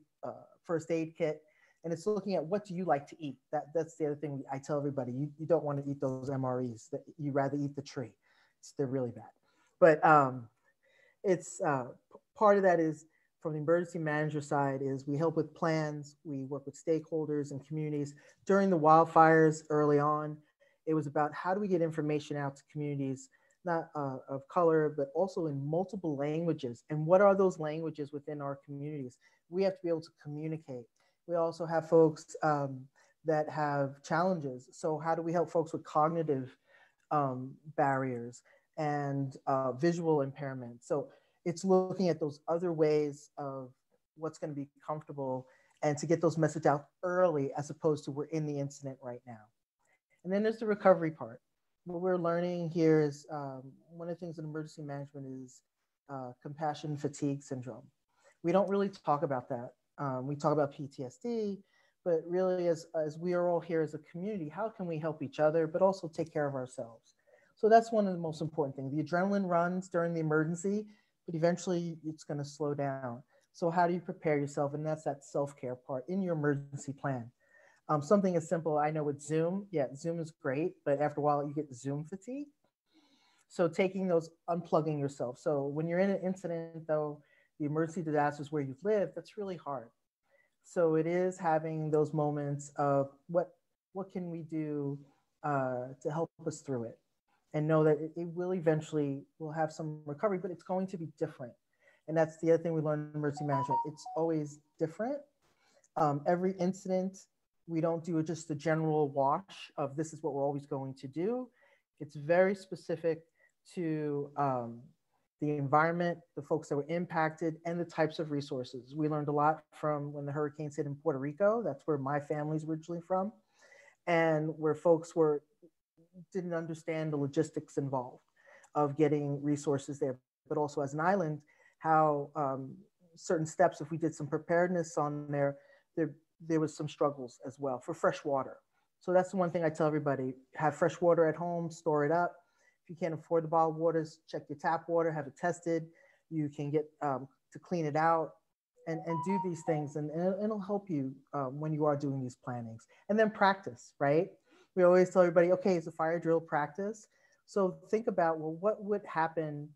first aid kit. And it's looking at what do you like to eat? That's the other thing I tell everybody. You don't want to eat those MREs. You rather eat the tree. They're really bad. But it's part of that is from the emergency manager side is we help with plans. We work with stakeholders and communities. During the wildfires early on, it was about how do we get information out to communities, not of color, but also in multiple languages. And what are those languages within our communities? We have to be able to communicate. We also have folks that have challenges. So how do we help folks with cognitive barriers? and visual impairment. So it's looking at those other ways of what's going to be comfortable and to get those messages out early as opposed to we're in the incident right now. And then there's the recovery part. What we're learning here is one of the things in emergency management is compassion fatigue syndrome. We don't really talk about that. We talk about PTSD, but really as we are all here as a community, how can we help each other, but also take care of ourselves? So that's one of the most important things. The adrenaline runs during the emergency, but eventually it's going to slow down. So how do you prepare yourself? And that's that self-care part in your emergency plan. Something as simple, I know with Zoom, yeah, Zoom is great, but after a while you get Zoom fatigue. So taking those, unplugging yourself. So when you're in an incident though, the emergency disasters where you've lived, that's really hard. So it is having those moments of what can we do to help us through it, and know that it will eventually, will have some recovery, but it's going to be different. And that's the other thing we learn in emergency management. It's always different. Every incident, we don't do just a general wash of this is what we're always going to do. It's very specific to the environment, the folks that were impacted, and the types of resources. We learned a lot from when the hurricanes hit in Puerto Rico. That's where my family's originally from, and where folks didn't understand the logistics involved of getting resources there, but also as an island, how certain steps, if we did some preparedness on there was some struggles as well for fresh water. So that's the one thing I tell everybody: have fresh water at home, store it up. If you can't afford the bottled waters, check your tap water, have it tested. You can get to clean it out and do these things, and it'll help you when you are doing these plannings. And then practice, right? We always tell everybody, okay, it's a fire drill, practice. So think about, well, what would happen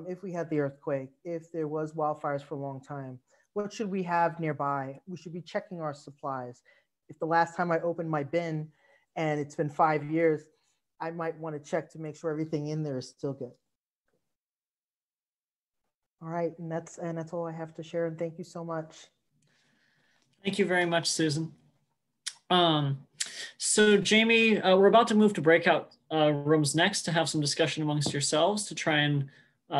if we had the earthquake, if there was wildfires for a long time? What should we have nearby? We should be checking our supplies. If the last time I opened my bin and it's been 5 years, I might want to check to make sure everything in there is still good. All right, and that's all I have to share. And thank you so much. Thank you very much, Susan. So Jamie, we're about to move to breakout rooms next to have some discussion amongst yourselves to try and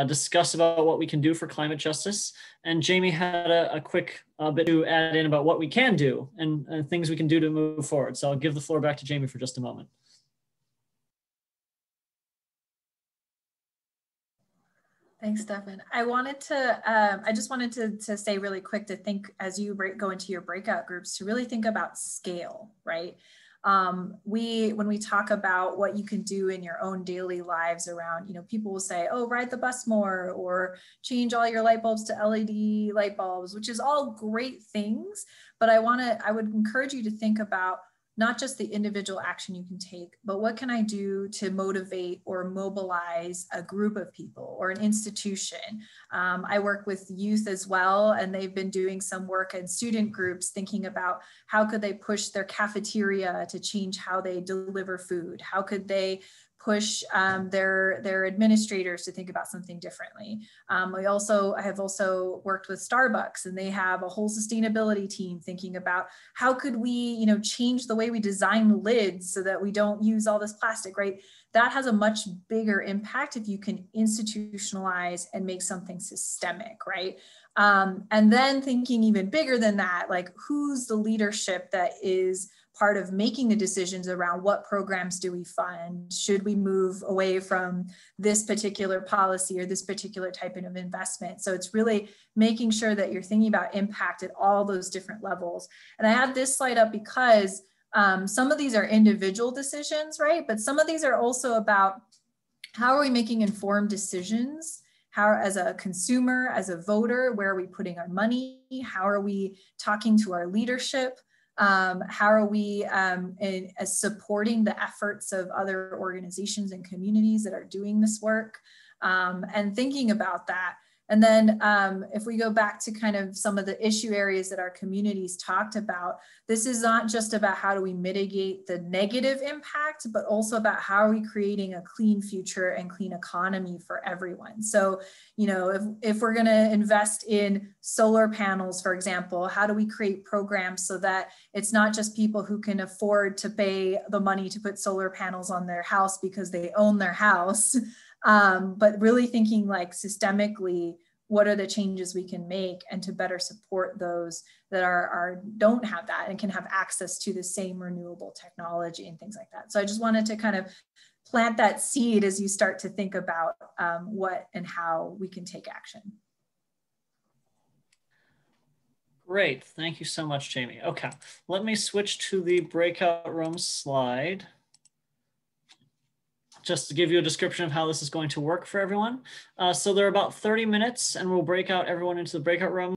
discuss about what we can do for climate justice. And Jamie had a quick bit to add in about what we can do and things we can do to move forward. So I'll give the floor back to Jamie for just a moment. Thanks, Stefan. I just wanted to say really quick to think, as you go into your breakout groups, to really think about scale, right? When we talk about what you can do in your own daily lives around, people will say, oh, ride the bus more, or change all your light bulbs to LED light bulbs, which is all great things. But I would encourage you to think about not just the individual action you can take, but what can I do to motivate or mobilize a group of people or an institution? I work with youth as well, and they've been doing some work in student groups thinking about how could they push their cafeteria to change how they deliver food? How could they push their administrators to think about something differently? I have also worked with Starbucks, and they have a whole sustainability team thinking about how could we, change the way we design lids so that we don't use all this plastic, right? That has a much bigger impact if you can institutionalize and make something systemic, right? And then thinking even bigger than that, like who's the leadership that is part of making the decisions around what programs do we fund? Should we move away from this particular policy or this particular type of investment? So it's really making sure that you're thinking about impact at all those different levels. And I have this slide up because some of these are individual decisions, right? But some of these are also about how are we making informed decisions? How, as a consumer, as a voter, where are we putting our money? How are we talking to our leadership? How are we supporting the efforts of other organizations and communities that are doing this work, and thinking about that. And then if we go back to kind of some of the issue areas that our communities talked about, this is not just about how do we mitigate the negative impact, but also about how are we creating a clean future and clean economy for everyone. So, if we're going to invest in solar panels, for example, how do we create programs so that it's not just people who can afford to pay the money to put solar panels on their house because they own their house, but really thinking like systemically, what are the changes we can make and to better support those that don't have that and can have access to the same renewable technology and things like that. So I just wanted to kind of plant that seed as you start to think about what and how we can take action. Great, thank you so much, Jamie. Okay, let me switch to the breakout room slide, just to give you a description of how this is going to work for everyone. So there are about 30 minutes and we'll break out everyone into the breakout room.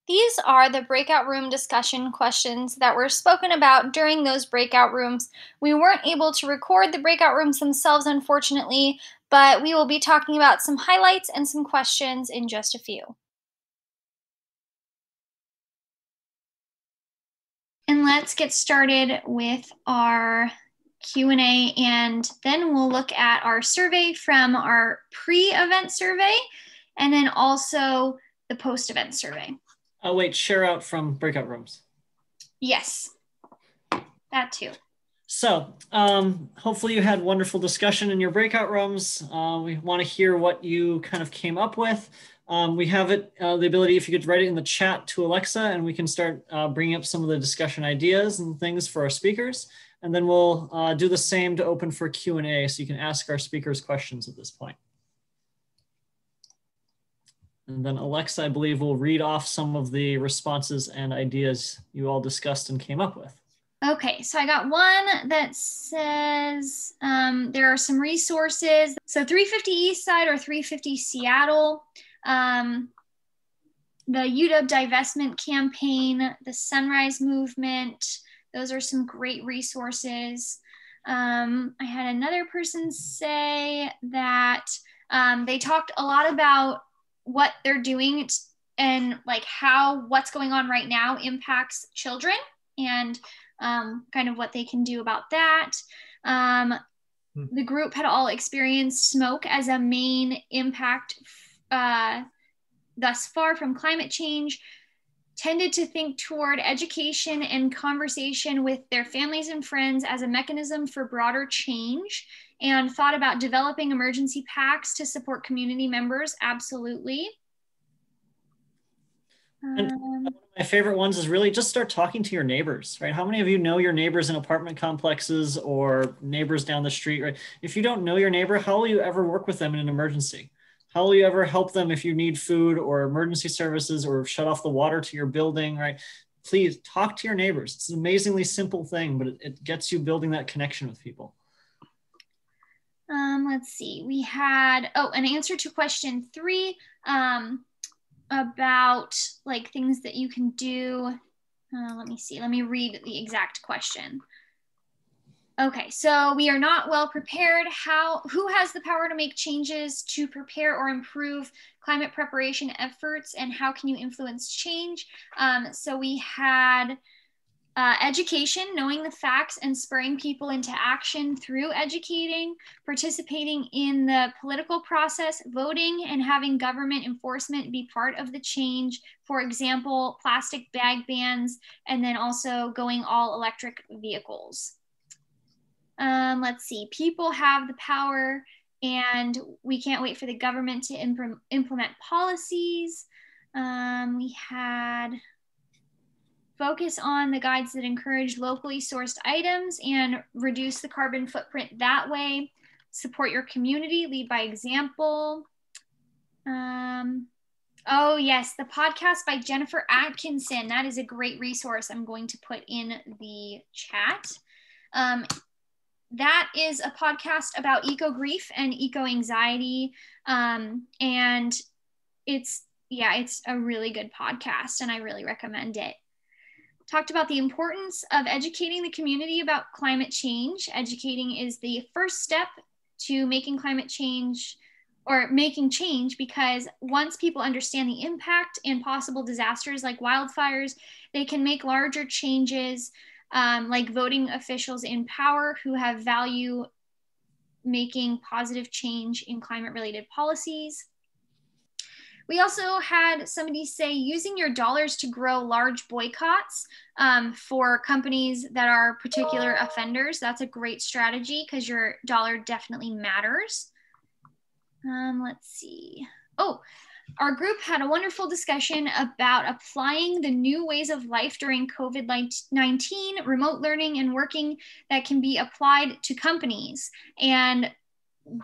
These are the breakout room discussion questions that were spoken about during those breakout rooms. We weren't able to record the breakout rooms themselves, unfortunately, but we will be talking about some highlights and some questions in just a few. And let's get started with our Q&A, and then we'll look at our survey from our pre-event survey and then also the post-event survey. Oh wait, share out from breakout rooms. Yes, that too. So hopefully you had wonderful discussion in your breakout rooms. We want to hear what you kind of came up with. We have the ability, if you could write it in the chat to Alexa, and we can start bringing up some of the discussion ideas and things for our speakers. And then we'll do the same to open for Q&A, so you can ask our speakers questions at this point. And then Alexa, I believe, will read off some of the responses and ideas you all discussed and came up with. Okay, so I got one that says there are some resources. So 350 East Side or 350 Seattle, the UW divestment campaign, the Sunrise Movement. Those are some great resources. I had another person say that they talked a lot about what they're doing and like how what's going on right now impacts children and kind of what they can do about that. The group had all experienced smoke as a main impact thus far from climate change, tended to think toward education and conversation with their families and friends as a mechanism for broader change, and thought about developing emergency packs to support community members. Absolutely. And one of my favorite ones is really just start talking to your neighbors, right? How many of you know your neighbors in apartment complexes or neighbors down the street, right? If you don't know your neighbor, how will you ever work with them in an emergency? How will you ever help them if you need food or emergency services or shut off the water to your building, right? Please talk to your neighbors. It's an amazingly simple thing, but it gets you building that connection with people. Let's see, we had, an answer to question 3 about like things that you can do. Let me see, let me read the exact question. Okay, so we are not well prepared. Who has the power to make changes to prepare or improve climate preparation efforts, and how can you influence change? So we had education, knowing the facts and spurring people into action through educating, participating in the political process, voting, and having government enforcement be part of the change. For example, plastic bag bans, and then also going all electric vehicles. Let's see, people have the power and we can't wait for the government to implement policies. We had focus on the guides that encourage locally sourced items and reduce the carbon footprint that way. Support your community, lead by example. Oh yes, the podcast by Jennifer Atkinson. That is a great resource I'm going to put in the chat. That is a podcast about eco-grief and eco-anxiety. And it's a really good podcast and I really recommend it. Talked about the importance of educating the community about climate change. Educating is the first step to making climate change or making change, because once people understand the impact and possible disasters like wildfires, they can make larger changes, like voting officials in power who have value making positive change in climate related policies. We also had somebody say using your dollars to grow large boycotts for companies that are particular offenders. That's a great strategy because your dollar definitely matters. Let's see. Oh, our group had a wonderful discussion about applying the new ways of life during COVID-19, remote learning and working that can be applied to companies, and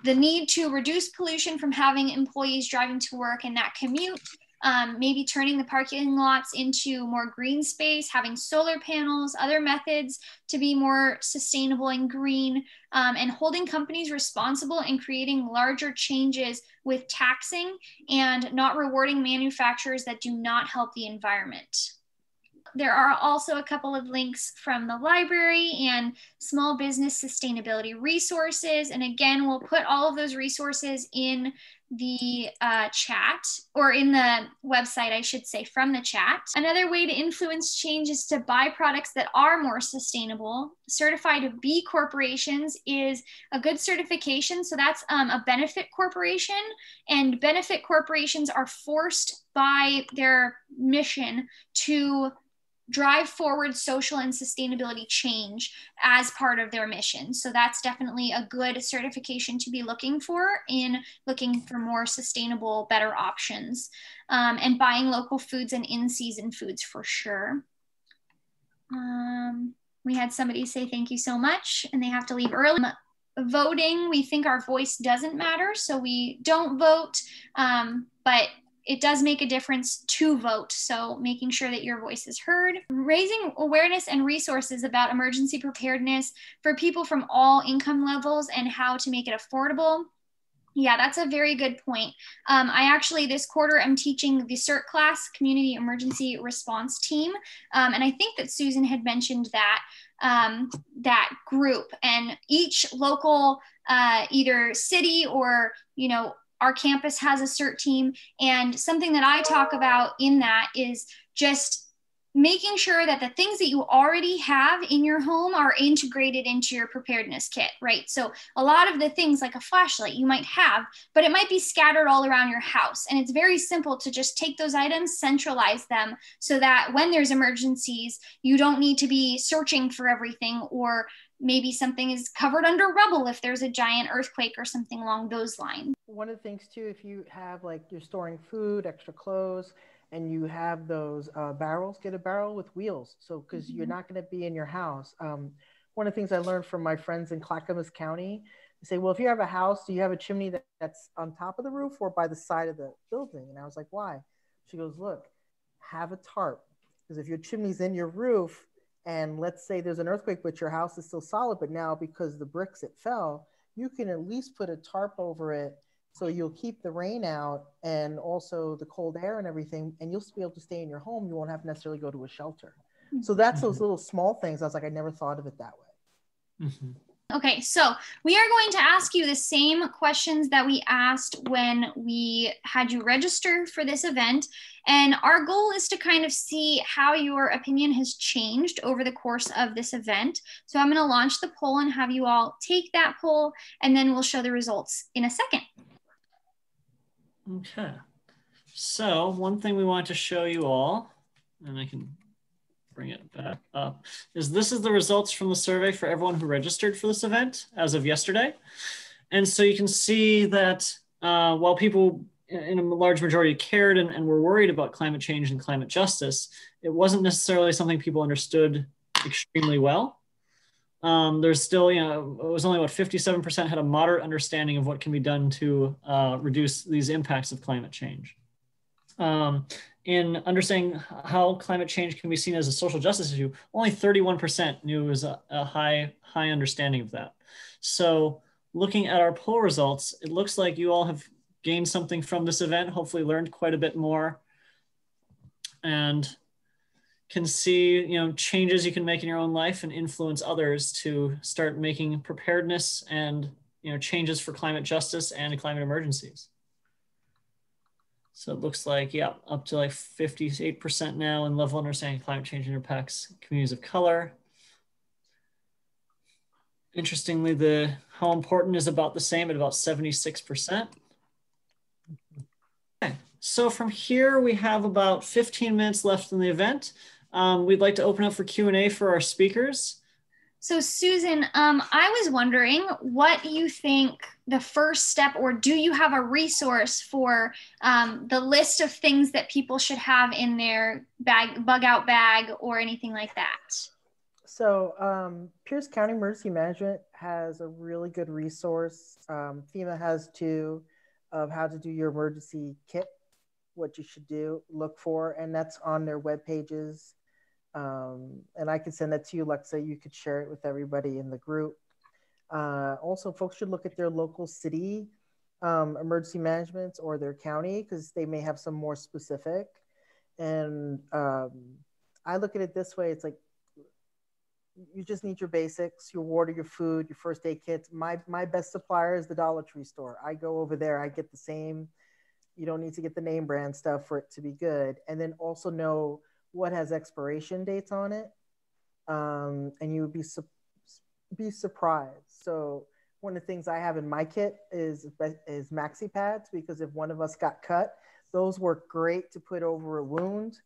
the need to reduce pollution from having employees driving to work and that commute, maybe turning the parking lots into more green space, having solar panels, other methods to be more sustainable and green, and holding companies responsible and creating larger changes with taxing and not rewarding manufacturers that do not help the environment. There are also a couple of links from the library and small business sustainability resources. And again, we'll put all of those resources in the chat, or in the website, I should say, from the chat. Another way to influence change is to buy products that are more sustainable. Certified B corporations is a good certification. So that's a benefit corporation, and benefit corporations are forced by their mission to drive forward social and sustainability change as part of their mission. So that's definitely a good certification to be looking for in looking for more sustainable, better options, and buying local foods and in-season foods for sure. We had somebody say thank you so much, and they have to leave early. Voting, we think our voice doesn't matter, so we don't vote, but it does make a difference to vote. So making sure that your voice is heard. Raising awareness and resources about emergency preparedness for people from all income levels and how to make it affordable. Yeah, that's a very good point. I actually, this quarter, I'm teaching the CERT class, Community Emergency Response Team. And I think that Susan had mentioned that, that group, and each local, either city or, you know, our campus has a CERT team. And something that I talk about in that is just making sure that the things that you already have in your home are integrated into your preparedness kit, right? So a lot of the things like a flashlight you might have, but it might be scattered all around your house. And it's very simple to just take those items, centralize them so that when there's emergencies, you don't need to be searching for everything, or maybe something is covered under rubble if there's a giant earthquake or something along those lines. One of the things too, if you have like you're storing food, extra clothes, and you have those barrels, get a barrel with wheels. So, because you're not going to be in your house. One of the things I learned from my friends in Clackamas County, they say, well, if you have a house, do you have a chimney that's on top of the roof or by the side of the building? And I was like, why? She goes, look, have a tarp. Because if your chimney's in your roof, and let's say there's an earthquake, but your house is still solid, but now because the bricks, it fell, you can at least put a tarp over it, so you'll keep the rain out and also the cold air and everything, and you'll be able to stay in your home. You won't have to necessarily go to a shelter. So that's those little small things. I was like, I never thought of it that way. Okay, so we are going to ask you the same questions that we asked when we had you register for this event. And our goal is to kind of see how your opinion has changed over the course of this event. So I'm going to launch the poll and have you all take that poll, and then we'll show the results in a second. Okay, so one thing we want to show you all, and I can bring it back up, is this is the results from the survey for everyone who registered for this event as of yesterday. And so you can see that while people in a large majority cared and were worried about climate change and climate justice, it wasn't necessarily something people understood extremely well. There's still, you know, it was only about 57% had a moderate understanding of what can be done to reduce these impacts of climate change. In understanding how climate change can be seen as a social justice issue, only 31% knew it was a high understanding of that. So looking at our poll results, it looks like you all have gained something from this event, hopefully learned quite a bit more, and can see, you know, changes you can make in your own life and influence others to start making preparedness and, you know, changes for climate justice and climate emergencies. So it looks like, yeah, up to like 58% now in level understanding climate change impacts communities of color. Interestingly, how important is about the same at about 76%. So from here, we have about 15 minutes left in the event. We'd like to open up for Q&A for our speakers. So Susan, I was wondering what you think the first step, or do you have a resource for the list of things that people should have in their bug out bag or anything like that? So Pierce County Emergency Management has a really good resource. FEMA has too, of how to do your emergency kit, what you should do, look for, and that's on their web pages. And I can send that to you, Alexa. You could share it with everybody in the group. Also, folks should look at their local city emergency management or their county, because they may have some more specific. And I look at it this way. It's like, you just need your basics, your water, your food, your first aid kits. My best supplier is the Dollar Tree store. I go over there, I get the same. You don't need to get the name brand stuff for it to be good. And then also know what has expiration dates on it. And you would be surprised. So one of the things I have in my kit is maxi pads, because if one of us got cut, those work great to put over a wound,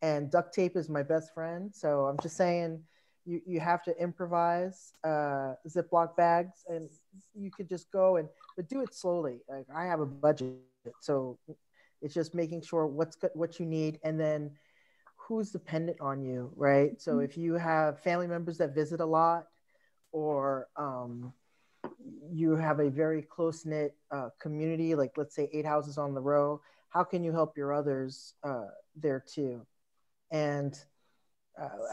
and duct tape is my best friend. So I'm just saying, you have to improvise Ziploc bags, and you could just go but do it slowly. Like, I have a budget, so it's just making sure what you need, and then who's dependent on you, right? So if you have family members that visit a lot, or you have a very close-knit community, like let's say 8 houses on the row, how can you help your others there too? And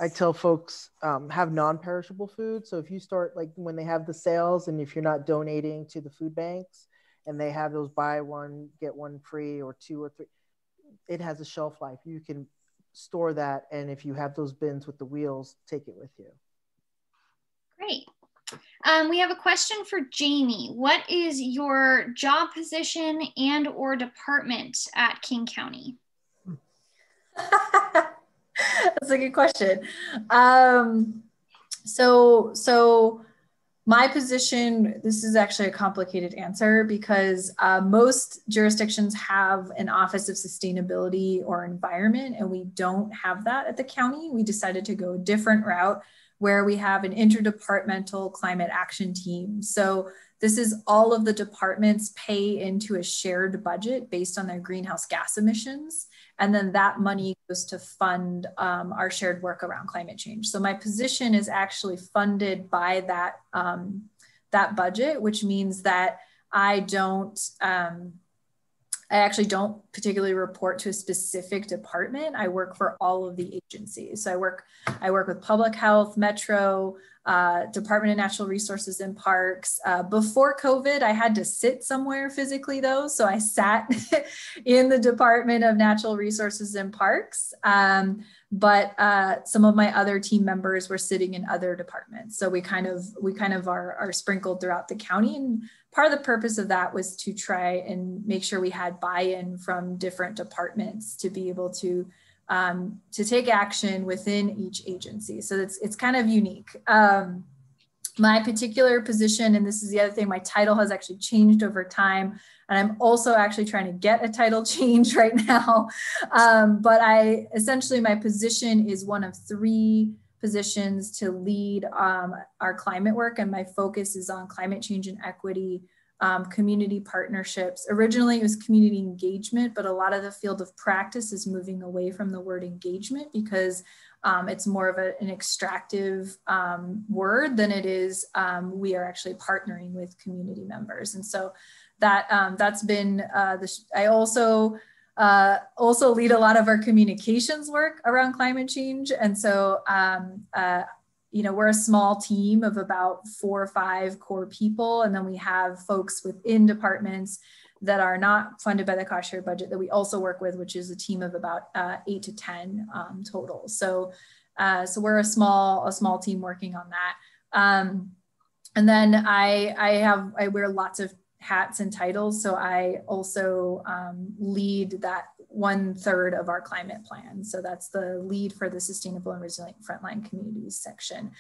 I tell folks, have non-perishable food. So if you start, like when they have the sales, and if you're not donating to the food banks, and they have those buy one, get one free, or 2 or 3, it has a shelf life. You can store that. And if you have those bins with the wheels, take it with you. Great. We have a question for Jamie. What is your job position and or department at King County? That's a good question. So my position, this is actually a complicated answer, because most jurisdictions have an Office of Sustainability or Environment, and we don't have that at the county. We decided to go a different route, where we have an interdepartmental climate action team. So this is all of the departments pay into a shared budget based on their greenhouse gas emissions. And then that money goes to fund our shared work around climate change. So my position is actually funded by that budget, which means that I actually don't particularly report to a specific department. I work for all of the agencies. So I work with Public Health, Metro, Department of Natural Resources and Parks. Before COVID, I had to sit somewhere physically though. So I sat in the Department of Natural Resources and Parks. But some of my other team members were sitting in other departments. So we kind of are sprinkled throughout the county. And part of the purpose of that was to try and make sure we had buy-in from different departments to be able to take action within each agency. So it's kind of unique. My particular position, and this is the other thing, my title has actually changed over time. And I'm also actually trying to get a title change right now. But essentially my position is one of 3 positions to lead our climate work. And my focus is on climate change and equity, community partnerships. Originally it was community engagement, but a lot of the field of practice is moving away from the word engagement, because it's more of an extractive word than it is we are actually partnering with community members. And so that's been I also lead a lot of our communications work around climate change. And so we're a small team of about 4 or 5 core people, and then we have folks within departments that are not funded by the cost share budget that we also work with, which is a team of about 8 to 10 total. So we're a small team working on that. And then I wear lots of hats and titles. So I also lead that 1/3 of our climate plan. So that's the lead for the Sustainable and Resilient Frontline Communities section.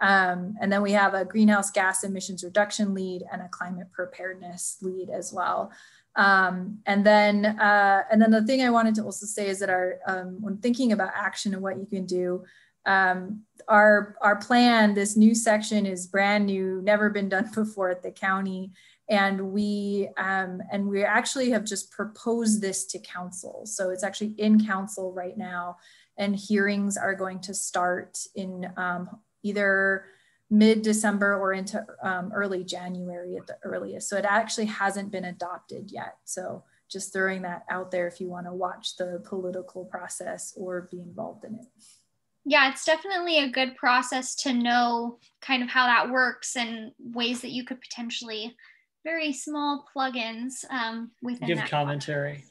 And then we have a greenhouse gas emissions reduction lead and a climate preparedness lead as well. And then the thing I wanted to also say is that when thinking about action and what you can do, our plan, this new section is brand new, never been done before at the county. And we actually have just proposed this to council. So it's actually in council right now, and hearings are going to start in either mid-December or into early January at the earliest. So it actually hasn't been adopted yet. So just throwing that out there if you want to watch the political process or be involved in it. Yeah, it's definitely a good process to know kind of how that works and ways that you could potentially very small plugins within give that commentary.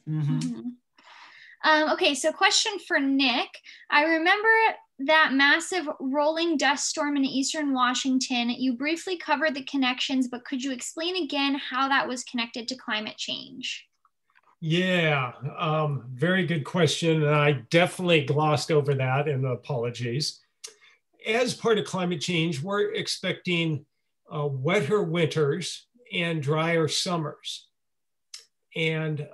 Okay, so question for Nick. I remember that massive rolling dust storm in eastern Washington. You briefly covered the connections, but could you explain again how that was connected to climate change? Yeah, very good question. And I definitely glossed over that, and apologies. As part of climate change, we're expecting wetter winters and drier summers. And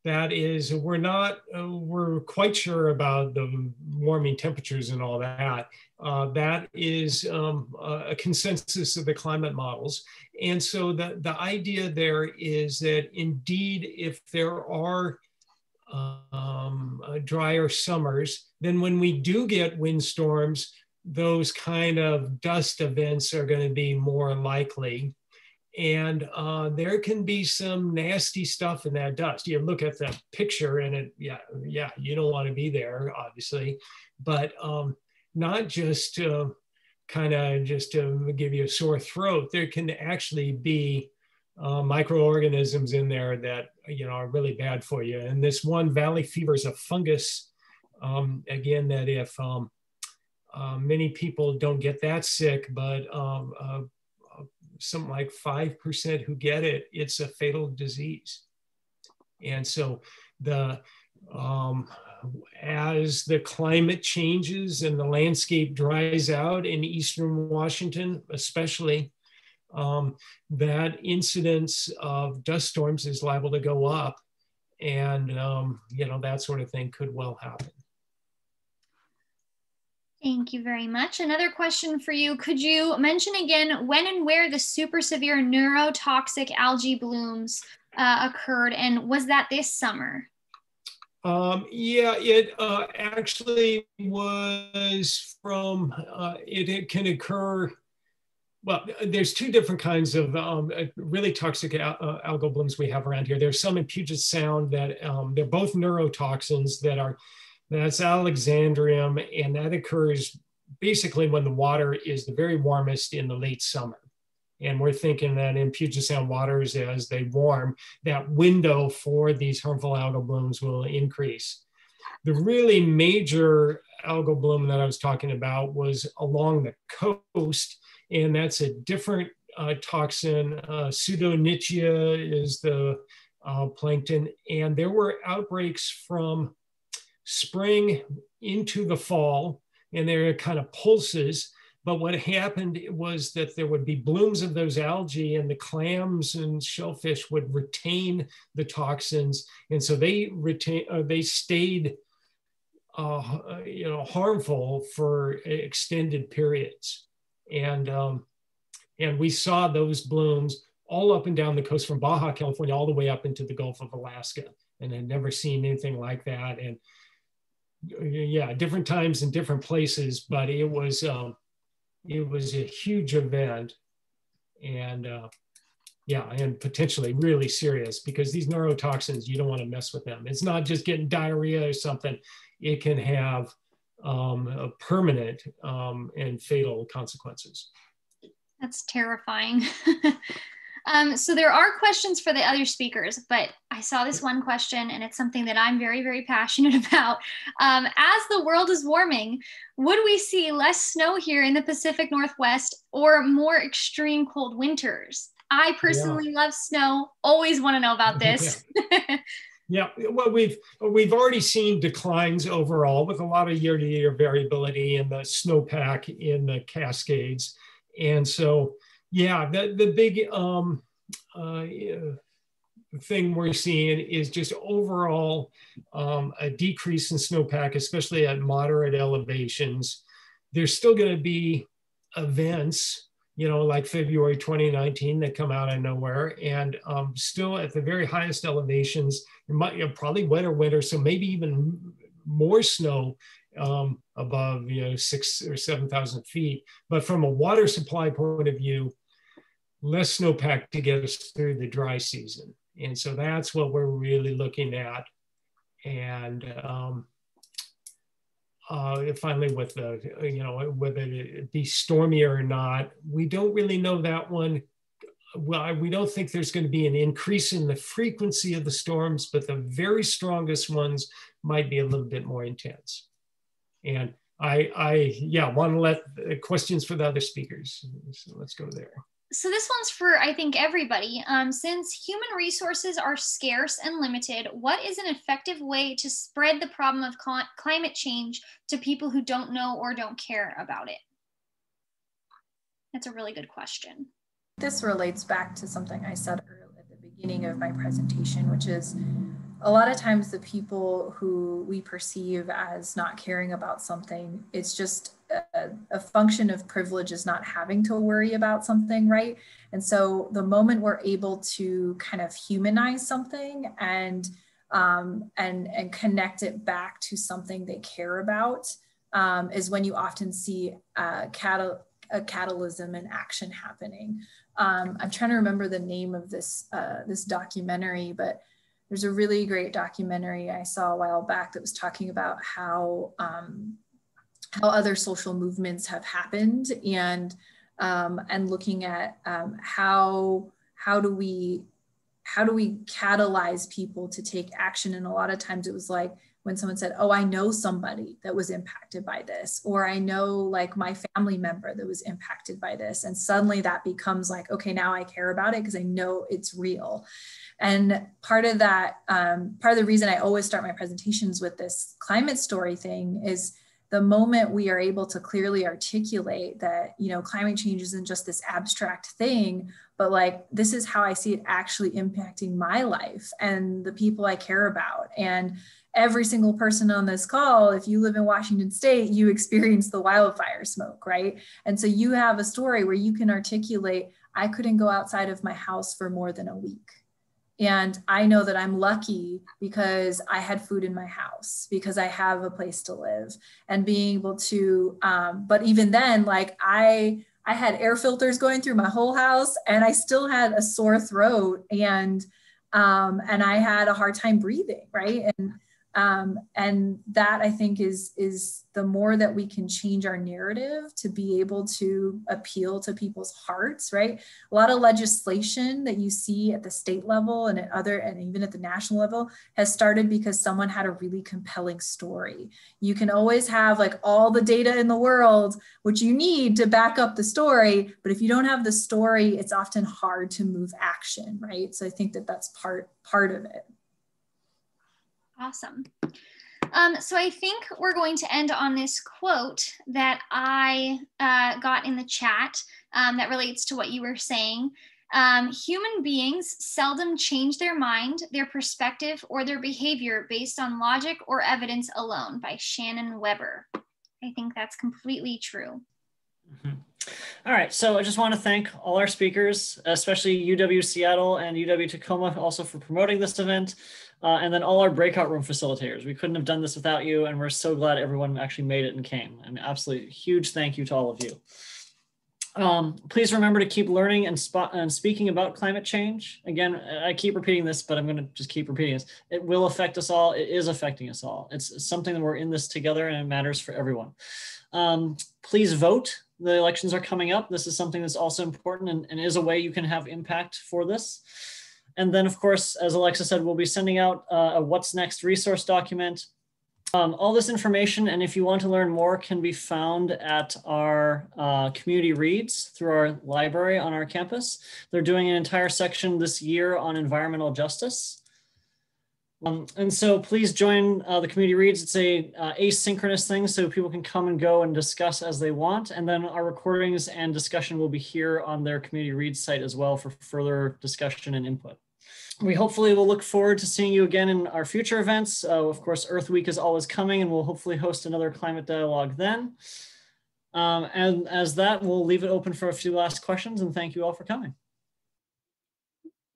that is, we're quite sure about the warming temperatures and all that. That is a consensus of the climate models. And so the idea there is that indeed, if there are drier summers, then when we do get windstorms, those kind of dust events are going to be more likely. And there can be some nasty stuff in that dust. You look at the picture and you don't want to be there, obviously, but not just kind of just to give you a sore throat. There can actually be microorganisms in there that are really bad for you. And this one valley fever is a fungus, again, that if many people don't get that sick, but something like 5% who get it, it's a fatal disease. And so as the climate changes and the landscape dries out in eastern Washington, especially, that incidence of dust storms is liable to go up, and that sort of thing could well happen. Thank you very much. Another question for you. Could you mention again when and where the super severe neurotoxic algae blooms occurred, and was that this summer? Yeah, it actually was from, it can occur, well, there's two different kinds of really toxic algal blooms we have around here. There's some in Puget Sound that they're both neurotoxins that's Alexandrium, and that occurs basically when the water is the very warmest in the late summer. And we're thinking that in Puget Sound waters, as they warm, that window for these harmful algal blooms will increase. The really major algal bloom that I was talking about was along the coast, and that's a different toxin. Pseudonychia is the plankton, and there were outbreaks from spring into the fall, and there are kind of pulses. But what happened was that there would be blooms of those algae, and the clams and shellfish would retain the toxins, and so they stayed, harmful for extended periods. And we saw those blooms all up and down the coast from Baja California all the way up into the Gulf of Alaska, and had never seen anything like that. And yeah, different times in different places, but it was a huge event, and and potentially really serious, because these neurotoxins, you don't want to mess with them. It's not just getting diarrhea or something. It can have a permanent and fatal consequences. That's terrifying. So there are questions for the other speakers, but I saw this one question, and it's something that I'm very, very passionate about. As the world is warming, would we see less snow here in the Pacific Northwest, or more extreme cold winters? I personally love snow, always want to know about this. Yeah, well, we've already seen declines overall, with a lot of year-to-year variability in the snowpack in the Cascades. And so, yeah, the big thing we're seeing is just overall a decrease in snowpack, especially at moderate elevations. There's still going to be events, you know, like February 2019 that come out of nowhere, and still at the very highest elevations, it might, you know, probably wetter winter, so maybe even more snow above, you know, 6,000 or 7,000 feet. But from a water supply point of view, less snowpack to get us through the dry season. And so that's what we're really looking at. And finally, with the, you know, whether it be stormier or not, we don't really know that one. Well, we don't think there's going to be an increase in the frequency of the storms, but the very strongest ones might be a little bit more intense. And I want to let questions for the other speakers. So let's go there. So this one's for, I think, everybody. Since human resources are scarce and limited, what is an effective way to spread the problem of climate change to people who don't know or don't care about it? That's a really good question. This relates back to something I said earlier at the beginning of my presentation, which is a lot of times the people who we perceive as not caring about something, it's just a function of privilege, is not having to worry about something, right? And so the moment we're able to kind of humanize something and connect it back to something they care about, is when you often see a catalysm and action happening. I'm trying to remember the name of this this documentary, but there's a really great documentary I saw a while back that was talking about how other social movements have happened, and looking at how do we catalyze people to take action. And a lot of times it was like when someone said, oh, I know somebody that was impacted by this, or I know like my family member that was impacted by this. And suddenly that becomes like, okay, now I care about it because I know it's real. And part of that, part of the reason I always start my presentations with this climate story thing is the moment we are able to clearly articulate that, you know, climate change isn't just this abstract thing, but like, this is how I see it actually impacting my life and the people I care about. And every single person on this call, if you live in Washington State, you experience the wildfire smoke, right? And so you have a story where you can articulate, I couldn't go outside of my house for more than a week. And I know that I'm lucky because I had food in my house, because I have a place to live, and being able to, but even then, like I had air filters going through my whole house, and I still had a sore throat, and I had a hard time breathing, right? And that I think is the more that we can change our narrative to be able to appeal to people's hearts, right? A lot of legislation that you see at the state level and and even at the national level has started because someone had a really compelling story. You can always have like all the data in the world, which you need to back up the story, but if you don't have the story, it's often hard to move action, right? So I think that that's part of it. Awesome. So I think we're going to end on this quote that I got in the chat that relates to what you were saying. Human beings seldom change their mind, their perspective, or their behavior based on logic or evidence alone, by Shannon Weber. I think that's completely true. Mm-hmm. All right, so I just want to thank all our speakers, especially UW Seattle and UW Tacoma also for promoting this event, and then all our breakout room facilitators. We couldn't have done this without you, and we're so glad everyone actually made it and came. An absolutely huge thank you to all of you. Please remember to keep learning and speaking about climate change. Again, I keep repeating this, but I'm going to just keep repeating this. It will affect us all. It is affecting us all. It's something that we're in this together, and it matters for everyone. Please vote. The elections are coming up. This is something that's also important and is a way you can have impact for this. And then, of course, as Alexa said, we'll be sending out a What's Next resource document. All this information, and if you want to learn more, can be found at our community reads through our library on our campus. They're doing an entire section this year on environmental justice. And so please join the community reads. It's a asynchronous thing, so people can come and go and discuss as they want. And then our recordings and discussion will be here on their community reads site as well for further discussion and input. We hopefully will look forward to seeing you again in our future events. Of course, Earth Week is always coming, and we'll hopefully host another climate dialogue then. And as that, we'll leave it open for a few last questions, and thank you all for coming.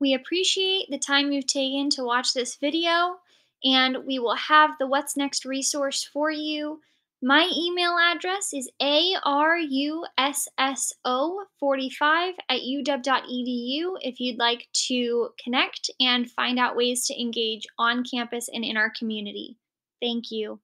We appreciate the time you've taken to watch this video, and we will have the What's Next resource for you. My email address is arusso45@uw.edu if you'd like to connect and find out ways to engage on campus and in our community. Thank you.